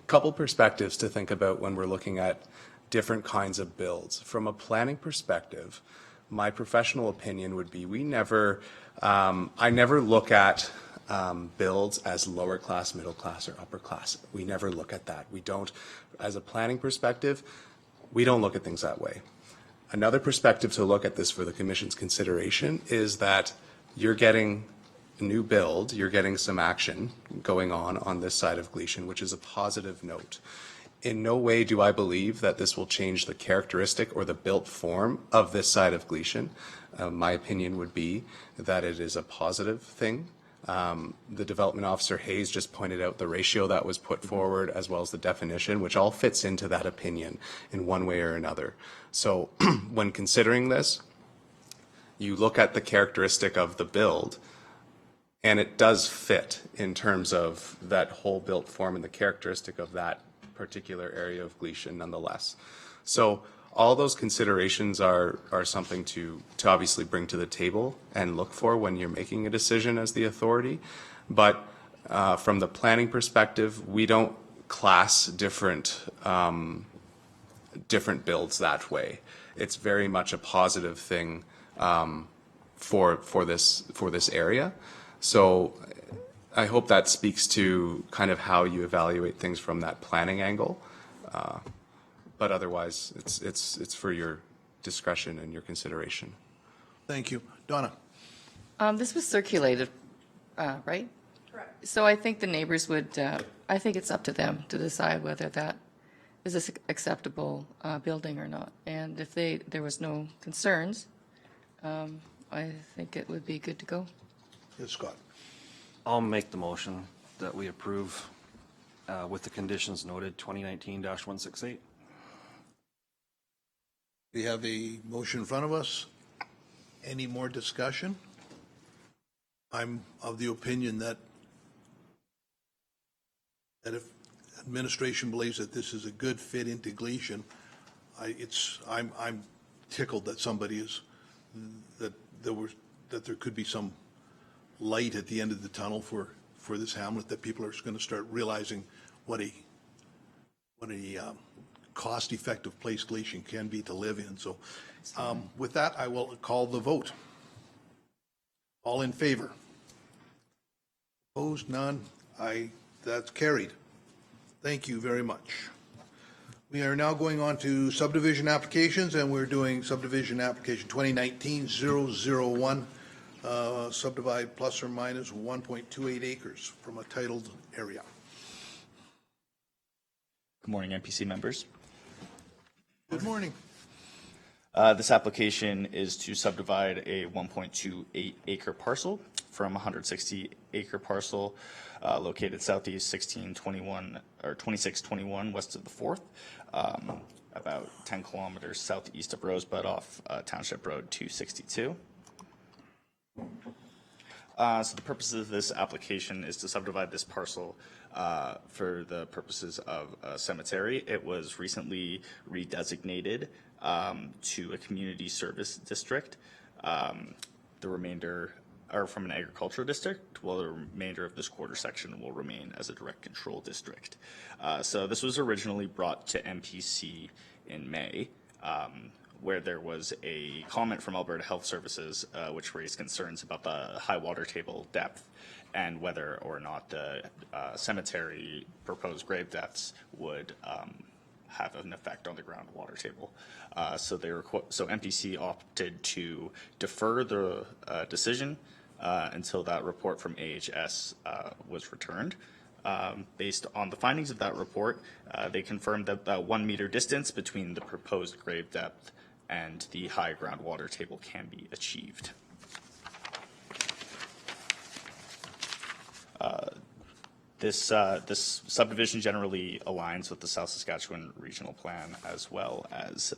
couple perspectives to think about when we're looking at different kinds of builds. From a planning perspective, my professional opinion would be I never look at builds as lower class, middle class, or upper class. We never look at that. We don't, as a planning perspective, we don't look at things that way. Another perspective to look at this for the commission's consideration is that you're getting a new build, you're getting some action going on this side of Gleason, which is a positive note. In no way do I believe that this will change the characteristic or the built form of this side of Gleason. My opinion would be that it is a positive thing The development officer, Hayes, just pointed out the ratio that was put forward as well as the definition, which all fits into that opinion in one way or another. So when considering this, you look at the characteristic of the build, and it does fit in terms of that whole built form and the characteristic of that particular area of Gleason nonetheless. So all those considerations are something to obviously bring to the table and look for when you're making a decision as the authority. But from the planning perspective, we don't class different builds that way. It's very much a positive thing for this area. So I hope that speaks to kind of how you evaluate things from that planning angle. But otherwise, it's for your discretion and your consideration. Thank you. Donna? This was circulated, right? Correct. So I think the neighbors would, I think it's up to them to decide whether that is an acceptable building or not. And if there was no concerns, I think it would be good to go. Yes, Scott? I'll make the motion that we approve with the conditions noted, 2019-168. We have a motion in front of us. Any more discussion? I'm of the opinion that if administration believes that this is a good fit into Gleason, I'm tickled that somebody is, that there could be some light at the end of the tunnel for this hamlet, that people are going to start realizing what a cost-effective place Gleason can be to live in. So with that, I will call the vote. All in favor? Opposed? None? That's carried. Thank you very much. We are now going on to subdivision applications, and we're doing subdivision application 2019-001, subdivide plus or minus 1.28 acres from a titled area. Good morning, MPC members. Good morning. This application is to subdivide a 1.28 acre parcel from a 160 acre parcel located southeast 2621 west of the 4th, about 10 kilometers southeast of Rosebud off Township Road 262. So the purpose of this application is to subdivide this parcel for the purposes of a cemetery. It was recently redesignated to a community service district. The remainder are from an agricultural district, while the remainder of this quarter section will remain as a direct control district. So this was originally brought to MPC in May, where there was a comment from Alberta Health Services which raised concerns about the high water table depth and whether or not the cemetery proposed grave depths would have an effect on the groundwater table. So MPC opted to defer the decision until that report from AHS was returned. Based on the findings of that report, they confirmed that the 1 meter distance between the proposed grave depth and the high groundwater table can be achieved. This subdivision generally aligns with the South Saskatchewan Regional Plan as well as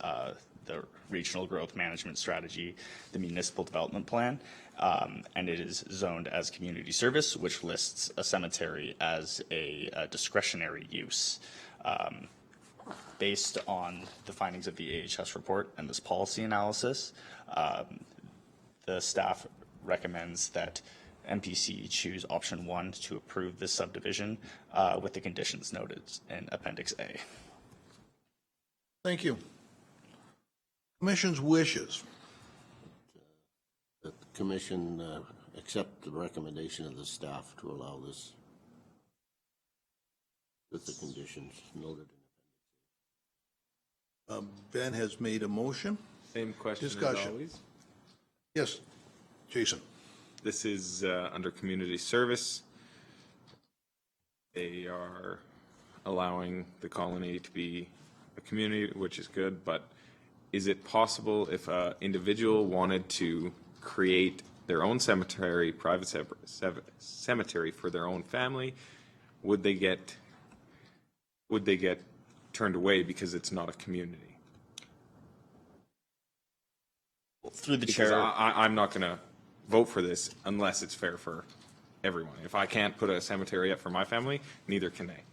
the Regional Growth Management Strategy, the Municipal Development Plan, and it is zoned as community service, which lists a cemetery as a discretionary use. Based on the findings of the AHS report and this policy analysis, the staff recommends that MPC choose option 1 to approve this subdivision with the conditions noted in Appendix A. Thank you. Commission's wishes. That the commission accept the recommendation of the staff to allow this with the conditions noted. Ben has made a motion. Same question as Discussion. always. Yes, Jason. This is under community service. They are allowing the colony to be a community, which is good, but is it possible if an individual wanted to create their own cemetery, private cemetery for their own family, would they get turned away because it's not a community? Through the Because chair, I'm not going to vote for this unless it's fair for everyone. If I can't put a cemetery up for my family, neither can they.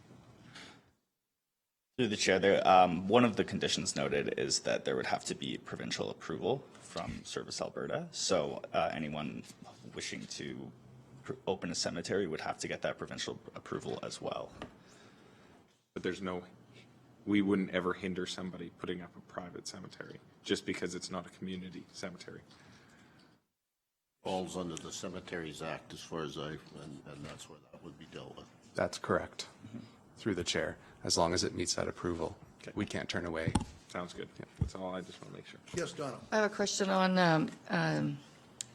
through the chair, there, one of the conditions noted is that there would have to be provincial approval from Service Alberta. So anyone wishing to open a cemetery would have to get that provincial approval as well. But we wouldn't ever hinder somebody putting up a private cemetery just because it's not a community cemetery. Falls under the Cemeteries Act as far as and that's where that would be dealt with. That's correct. Through the chair, as long as it meets that approval. Okay. We can't turn away. Sounds good. That's all. I just want to make sure. Yes, Donna? I have a question on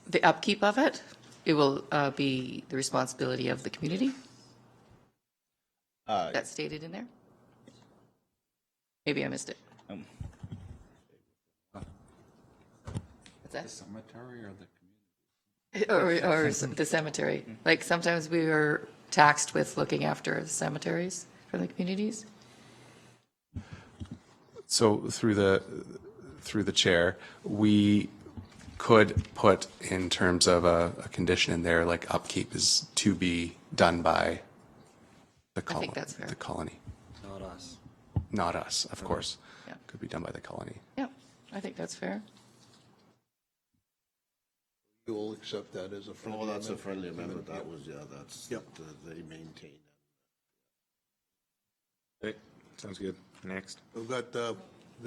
the upkeep of it. It will be the responsibility of the community? That's stated in there? Maybe I missed it. What's that? Cemetery or the Or the cemetery. Like sometimes we are taxed with looking after the cemeteries for the communities. So through the chair, we could put in terms of a condition in there, like upkeep is to be done by the I think that's fair. the colony. Not us. Not us, of course. Yeah. Could be done by the colony. Yeah, I think that's fair. You will accept that as a friendly Oh, that's a amendment? friendly amendment. That was, yeah, that's, Yep. they maintain. Okay. Sounds good. Next. We've got a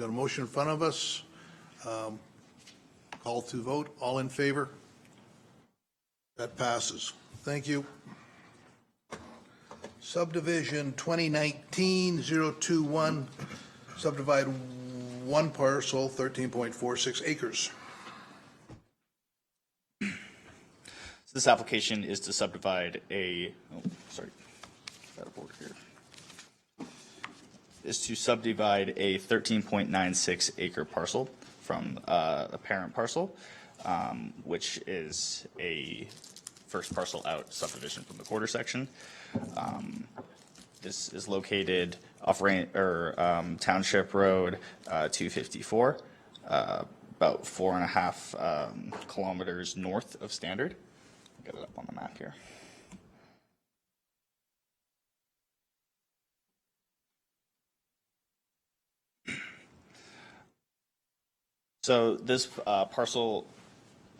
motion in front of us. Call to vote. All in favor? That passes. Thank you. Subdivision 2019-021, subdivide one parcel, 13.46 acres. This application is to subdivide out of order here. Is to subdivide a 13.96 acre parcel from a parent parcel, which is a first parcel out subdivision from the quarter section. This is located off Township Road 254, about 4.5 kilometers north of Standard. Get it up on the map here. So this parcel,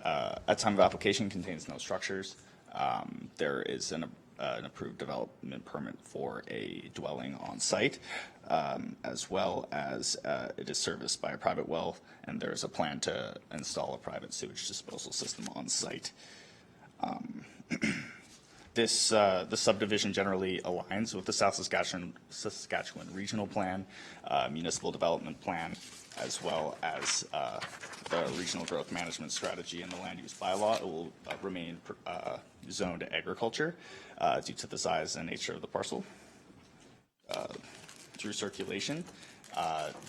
at time of application, contains no structures. There is an approved development permit for a dwelling on site, as well as it is serviced by a private well, and there is a plan to install a private sewage disposal system on site. The subdivision generally aligns with the South Saskatchewan Regional Plan, Municipal Development Plan, as well as the Regional Growth Management Strategy and the Land Use Bylaw. It will remain zoned to agriculture due to the size and nature of the parcel. Through circulation,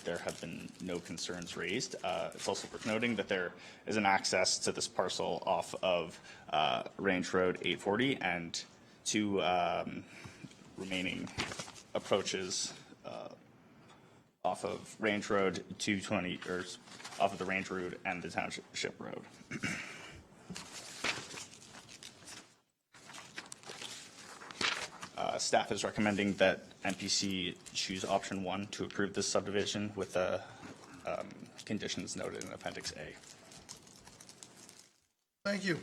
there have been no concerns raised. It's also worth noting that there is an access to this parcel off of Range Road 840 and two remaining approaches off of Range Road 220, or off of the Range Road and the Township Road. Staff is recommending that MPC choose option 1 to approve this subdivision with the conditions noted in Appendix A. Thank you.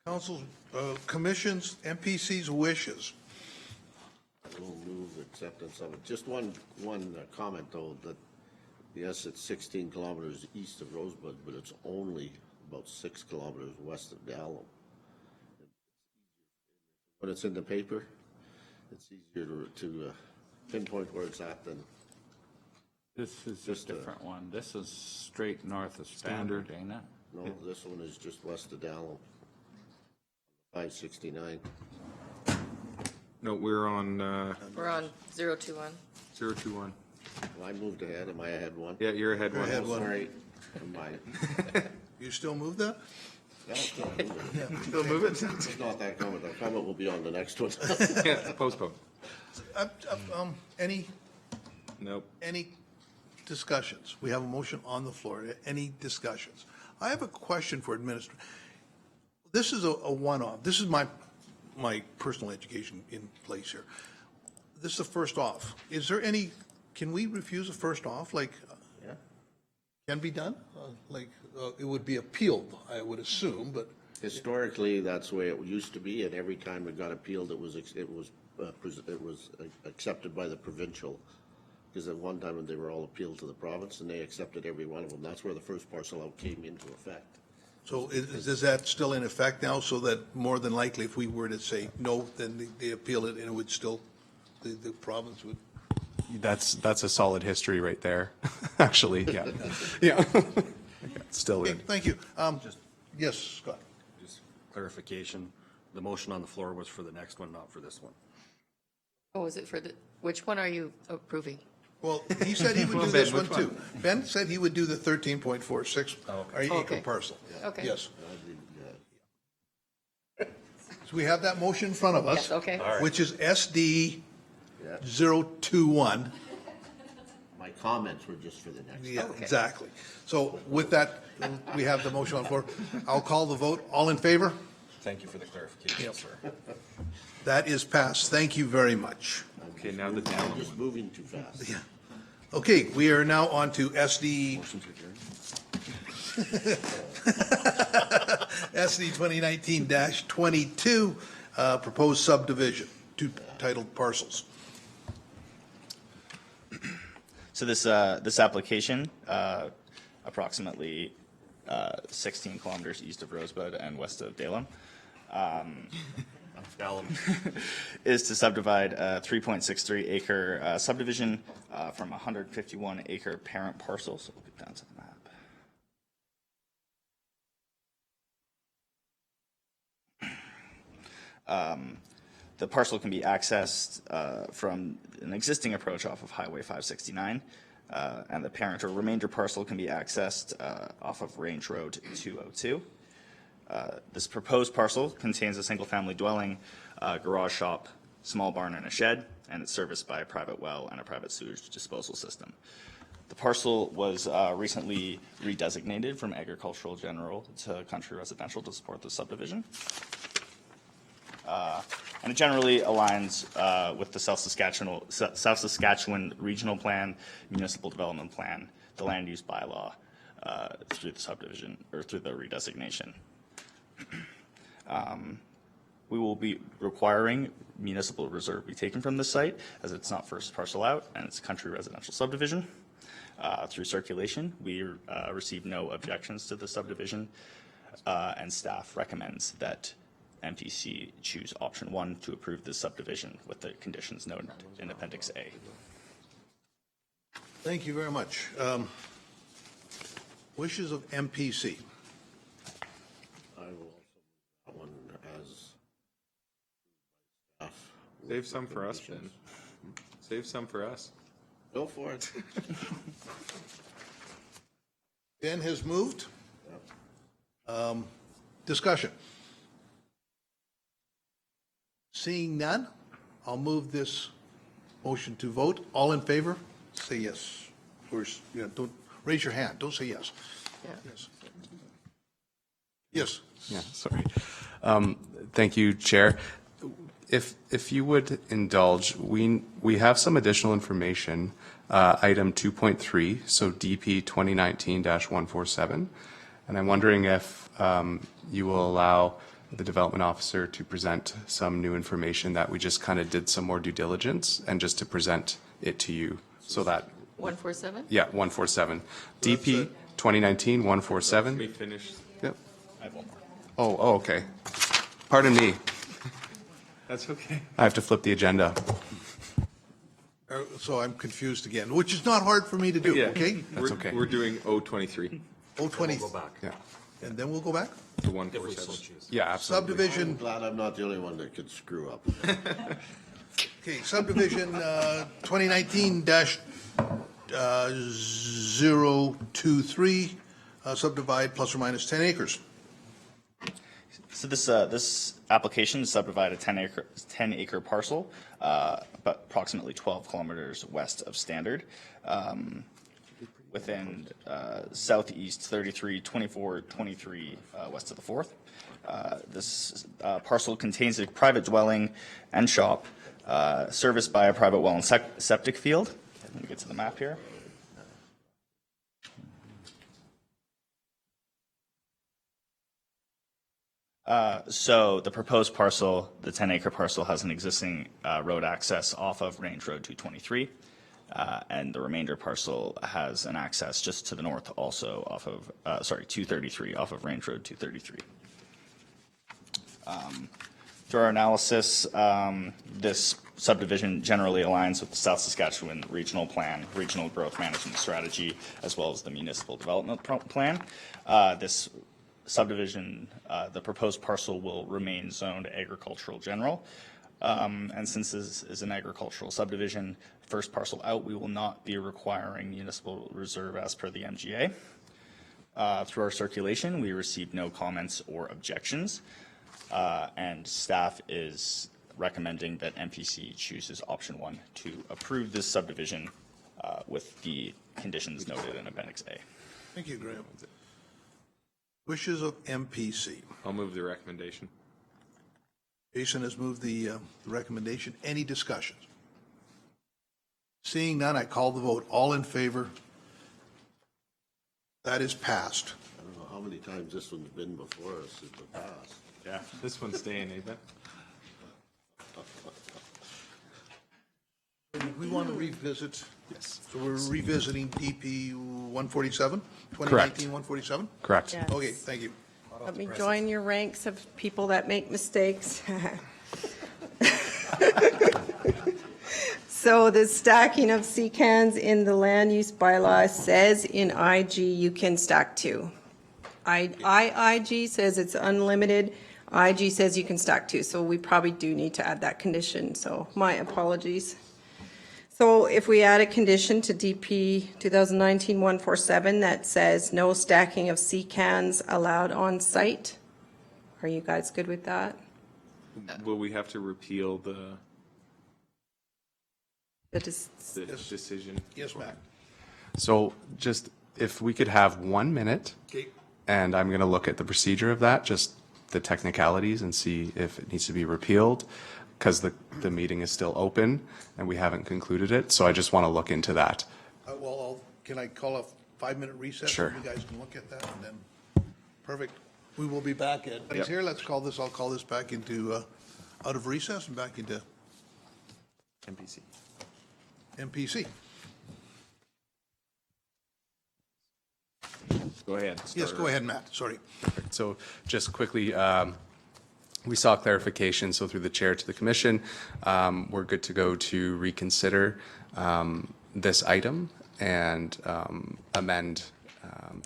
Council, commissions, MPC's wishes. We'll move acceptance of it. Just one comment, though, that yes, it's 16 kilometers east of Rosebud, but it's only about 6 kilometers west of Dallam. When it's in the paper, it's easier to pinpoint where it's at than This is a Just a- different one. This is straight north of Standard, ain't it? no. This one is just west of Dallam, 569. No, we're on We're on 021. 021. Well, I moved ahead. Am I ahead one? Yeah, you're ahead one. ahead one. Sorry. Am I- You still move that? Yeah, still moving. They'll move it. It's not that comment. That comment will be on the next one. Yeah, postpone. Any Nope. discussions? We have a motion on the floor. Any discussions? I have a question for administration. This is a one-off. This is my personal education in place here. This is a first off. Is there any, can we refuse a first off, like, Yeah. can be done? It would be appealed, I would assume, but, Historically, that's the way it used to be, and every time it got appealed, it was accepted by the provincial. Because at one time, they were all appealed to the province, and they accepted every one of them. That's where the first parcel out came into effect. so is that still in effect now, so that more than likely, if we were to say no, then they appeal it, and it would still, the province would? That's a solid history right there, actually, yeah. Yeah. Still Okay, would. thank you. Yes, Scott? Just clarification, the motion on the floor was for the next one, not for this one. Oh, is it for the, which one are you approving? Well, he said he would do Ben, this one which too. Ben said he would do the 13.46 acre Okay. parcel. Okay. Yes. So we have that motion in front of us. Yes, okay. All right. Which is SD Yeah. 021. My comments were just for the next. Yeah, Okay. exactly. So with that, we have the motion on the floor. I'll call the vote. All in favor? Thank you for the clarification, sir. That is passed. Thank you very much. Okay, now the down I'm one. just moving too fast. Yeah. Okay, we are now on to SD. SD 2019-22, proposed subdivision, two titled parcels. So this application, approximately 16 kilometers east of Rosebud and west of Dalem, is to subdivide a 3.63 acre subdivision from a 151 acre parent parcel. So we'll get down to the map. The parcel can be accessed from an existing approach off of Highway 569, and the parent or remainder parcel can be accessed off of Range Road 202. This proposed parcel contains a single-family dwelling, garage shop, small barn, and a shed, and it's serviced by a private well and a private sewage disposal system. The parcel was recently redesignated from agricultural general to country residential to support the subdivision. And it generally aligns with the South Saskatchewan Regional Plan, Municipal Development Plan, the Land Use Bylaw through the subdivision or through the redesignation. We will be requiring municipal reserve be taken from this site as it's not first parcel out and it's a country residential subdivision. Through circulation, we received no objections to the subdivision and staff recommends that MPC choose option 1 to approve this subdivision with the conditions noted in Appendix A. Thank you very much. Wishes of MPC. I will also, that one as staff. Save some for us, Ben. Save some for us. Go for it. Ben has moved. Discussion. Seeing none, I'll move this motion to vote. All in favor, say yes. Or, don't raise your hand. Don't say yes. Yeah. Yes. Yes. Yeah, sorry. Thank you, Chair. If you would indulge, we have some additional information, item 2.3, so DP 2019-147, and I'm wondering if you will allow the development officer to present some new information that we just kind of did some more due diligence and just to present it to you so that, 147? yeah, 147. DP 2019-147. We finished. Yep. I have one more. Oh, okay. Pardon me. That's okay. I have to flip the agenda. So I'm confused again, which is not hard for me to do, Yeah. okay? That's okay. We're doing 023, 020, Go back. Yeah. and then we'll go back? the If we so 147. choose. Yeah, absolutely. Subdivision, Glad I'm not the only one that could screw up. okay, subdivision 2019-023, subdivide plus or minus 10 acres. So this application is subdivide a 10 acre parcel, but approximately 12 kilometers west of Standard, within southeast 33, 24, 23 west of the 4th. This parcel contains a private dwelling and shop serviced by a private well and septic field. Let me get to the map here. So the proposed parcel, the 10-acre parcel, has an existing road access off of Range Road 223, and the remainder parcel has an access just to the north, also off of 233, off of Range Road 233. Through our analysis, this subdivision generally aligns with the South Saskatchewan Regional Plan, Regional Growth Management Strategy, as well as the Municipal Development Plan. This subdivision, the proposed parcel will remain zoned agricultural general. And since this is an agricultural subdivision, first parcel out, we will not be requiring municipal reserve as per the MGA. Through our circulation, we received no comments or objections, and staff is recommending that MPC chooses option 1 to approve this subdivision with the conditions noted in Appendix A. Thank you, Graham. Wishes of MPC. I'll move the recommendation. Jason has moved the recommendation. Any discussions? Seeing none, I call the vote. All in favor? That is passed. I don't know how many times this one's been before us in the past. Yeah, this one's staying, eh, Ben? We want to revisit. Yes. So we're revisiting DP 147, Correct. 2019-147? Correct. Yes. Okay, thank you. Let me join your ranks of people that make mistakes. So the stacking of secans in the land use bylaw says in IG you can stack 2. IG says it's unlimited. IG says you can stack 2. So we probably do need to add that condition. So my apologies. So if we add a condition to DP 2019-147 that says no stacking of secans allowed on site, are you guys good with that? Will we have to repeal the decision? Yes, Matt. So just if we could have 1 minute, Okay. and I'm going to look at the procedure of that, just the technicalities, and see if it needs to be repealed, because the meeting is still open and we haven't concluded it. So I just want to look into that. Can I call a 5-minute recess? Sure. You guys can look at that and then, perfect. We will be back at, Yep. here, I'll call this back into, out of recess and back into MPC. MPC. Go ahead. Yes, go ahead, Matt, sorry. So just quickly, we saw clarification, so through the chair to the commission, we're good to go to reconsider this item and amend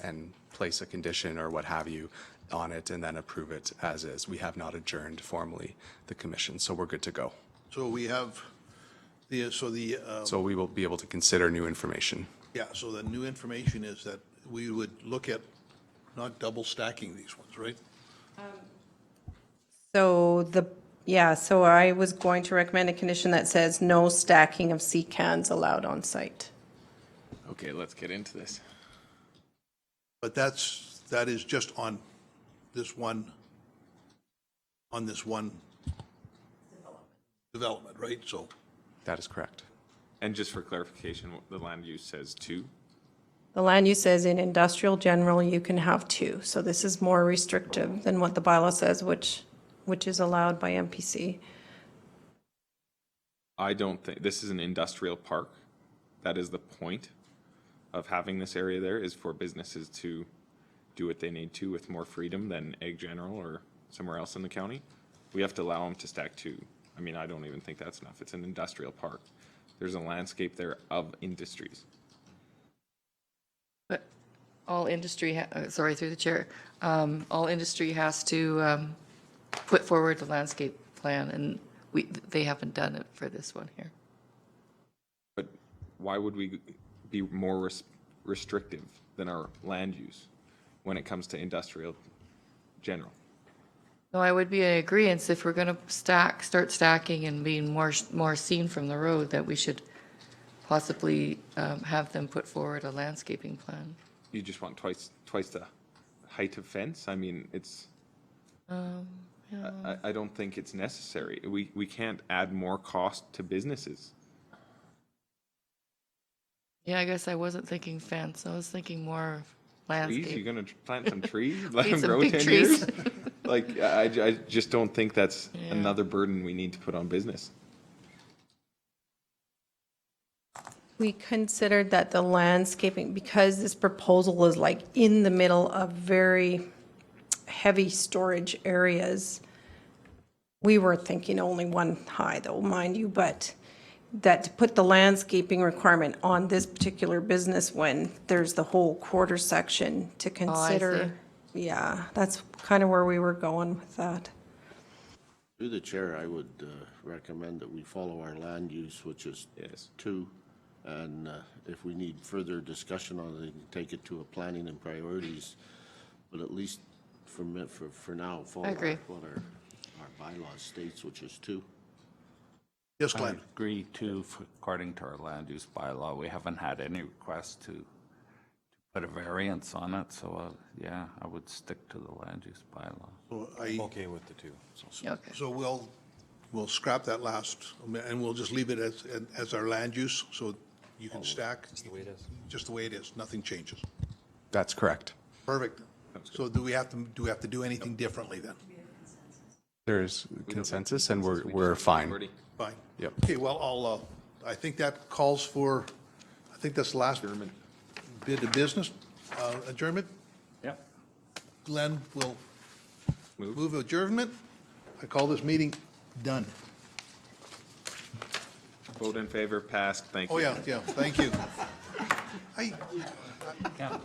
and place a condition or what have you on it, and then approve it as is. We have not adjourned formally the commission, so we're good to go. So we have so we will be able to consider new information. yeah, so the new information is that we would look at not double stacking these ones, right? So so I was going to recommend a condition that says no stacking of secans allowed on site. Okay, let's get into this. But that is just on this one development, right? So, That is correct. And just for clarification, the land use says 2. The land use says in industrial general, you can have 2. So this is more restrictive than what the bylaw says, which is allowed by MPC. I don't think, this is an industrial park. That is the point of having this area there, is for businesses to do what they need to with more freedom than Ag General or somewhere else in the county. We have to allow them to stack 2. I mean, I don't even think that's enough. It's an industrial park. There's a landscape there of industries. But all industry, sorry, through the chair, all industry has to put forward the landscape plan, and they haven't done it for this one here. But why would we be more restrictive than our land use? when it comes to industrial general. No, I would be in agreeance if we're going to start stacking and being more seen from the road, that we should possibly have them put forward a landscaping plan. You just want twice the height of fence? I mean, it's, I don't think it's necessary. We can't add more cost to businesses. Yeah, I guess I wasn't thinking fence. I was thinking more Trees, you're landscape. gonna plant some trees, let Need them some grow big 10 trees. years? Like, I just don't think that's another burden we need to put on business. We considered that the landscaping, because this proposal is like in the middle of very heavy storage areas, we were thinking only one high though, mind you, but that to put the landscaping requirement on this particular business when there's the whole quarter section to consider. Yeah, that's kind of where we were going with that. Through the chair, I would recommend that we follow our land use, which is Yes. 2. And if we need further discussion on it, take it to a planning and priorities. But at least for now, follow I agree. what our bylaws states, which is 2. Yes, I Glenn? agree too, according to our land use bylaw, we haven't had any request to put a variance on it, so yeah, I would stick to the land use bylaw. So Okay with the 2. Okay. So we'll scrap that last, and we'll just leave it as our land use, so you can stack. Just the way it is. Just the way it is, nothing changes. That's correct. Perfect. So do we have to do anything differently then? There's consensus, and we're fine. Fine. Yep. Okay, well, I think that calls for, I think that's the last bit of business, adjournment. Yep. Glenn will move adjournment. I call this meeting done. Vote in favor, passed, thank you. Oh, yeah, thank you. I, Yeah.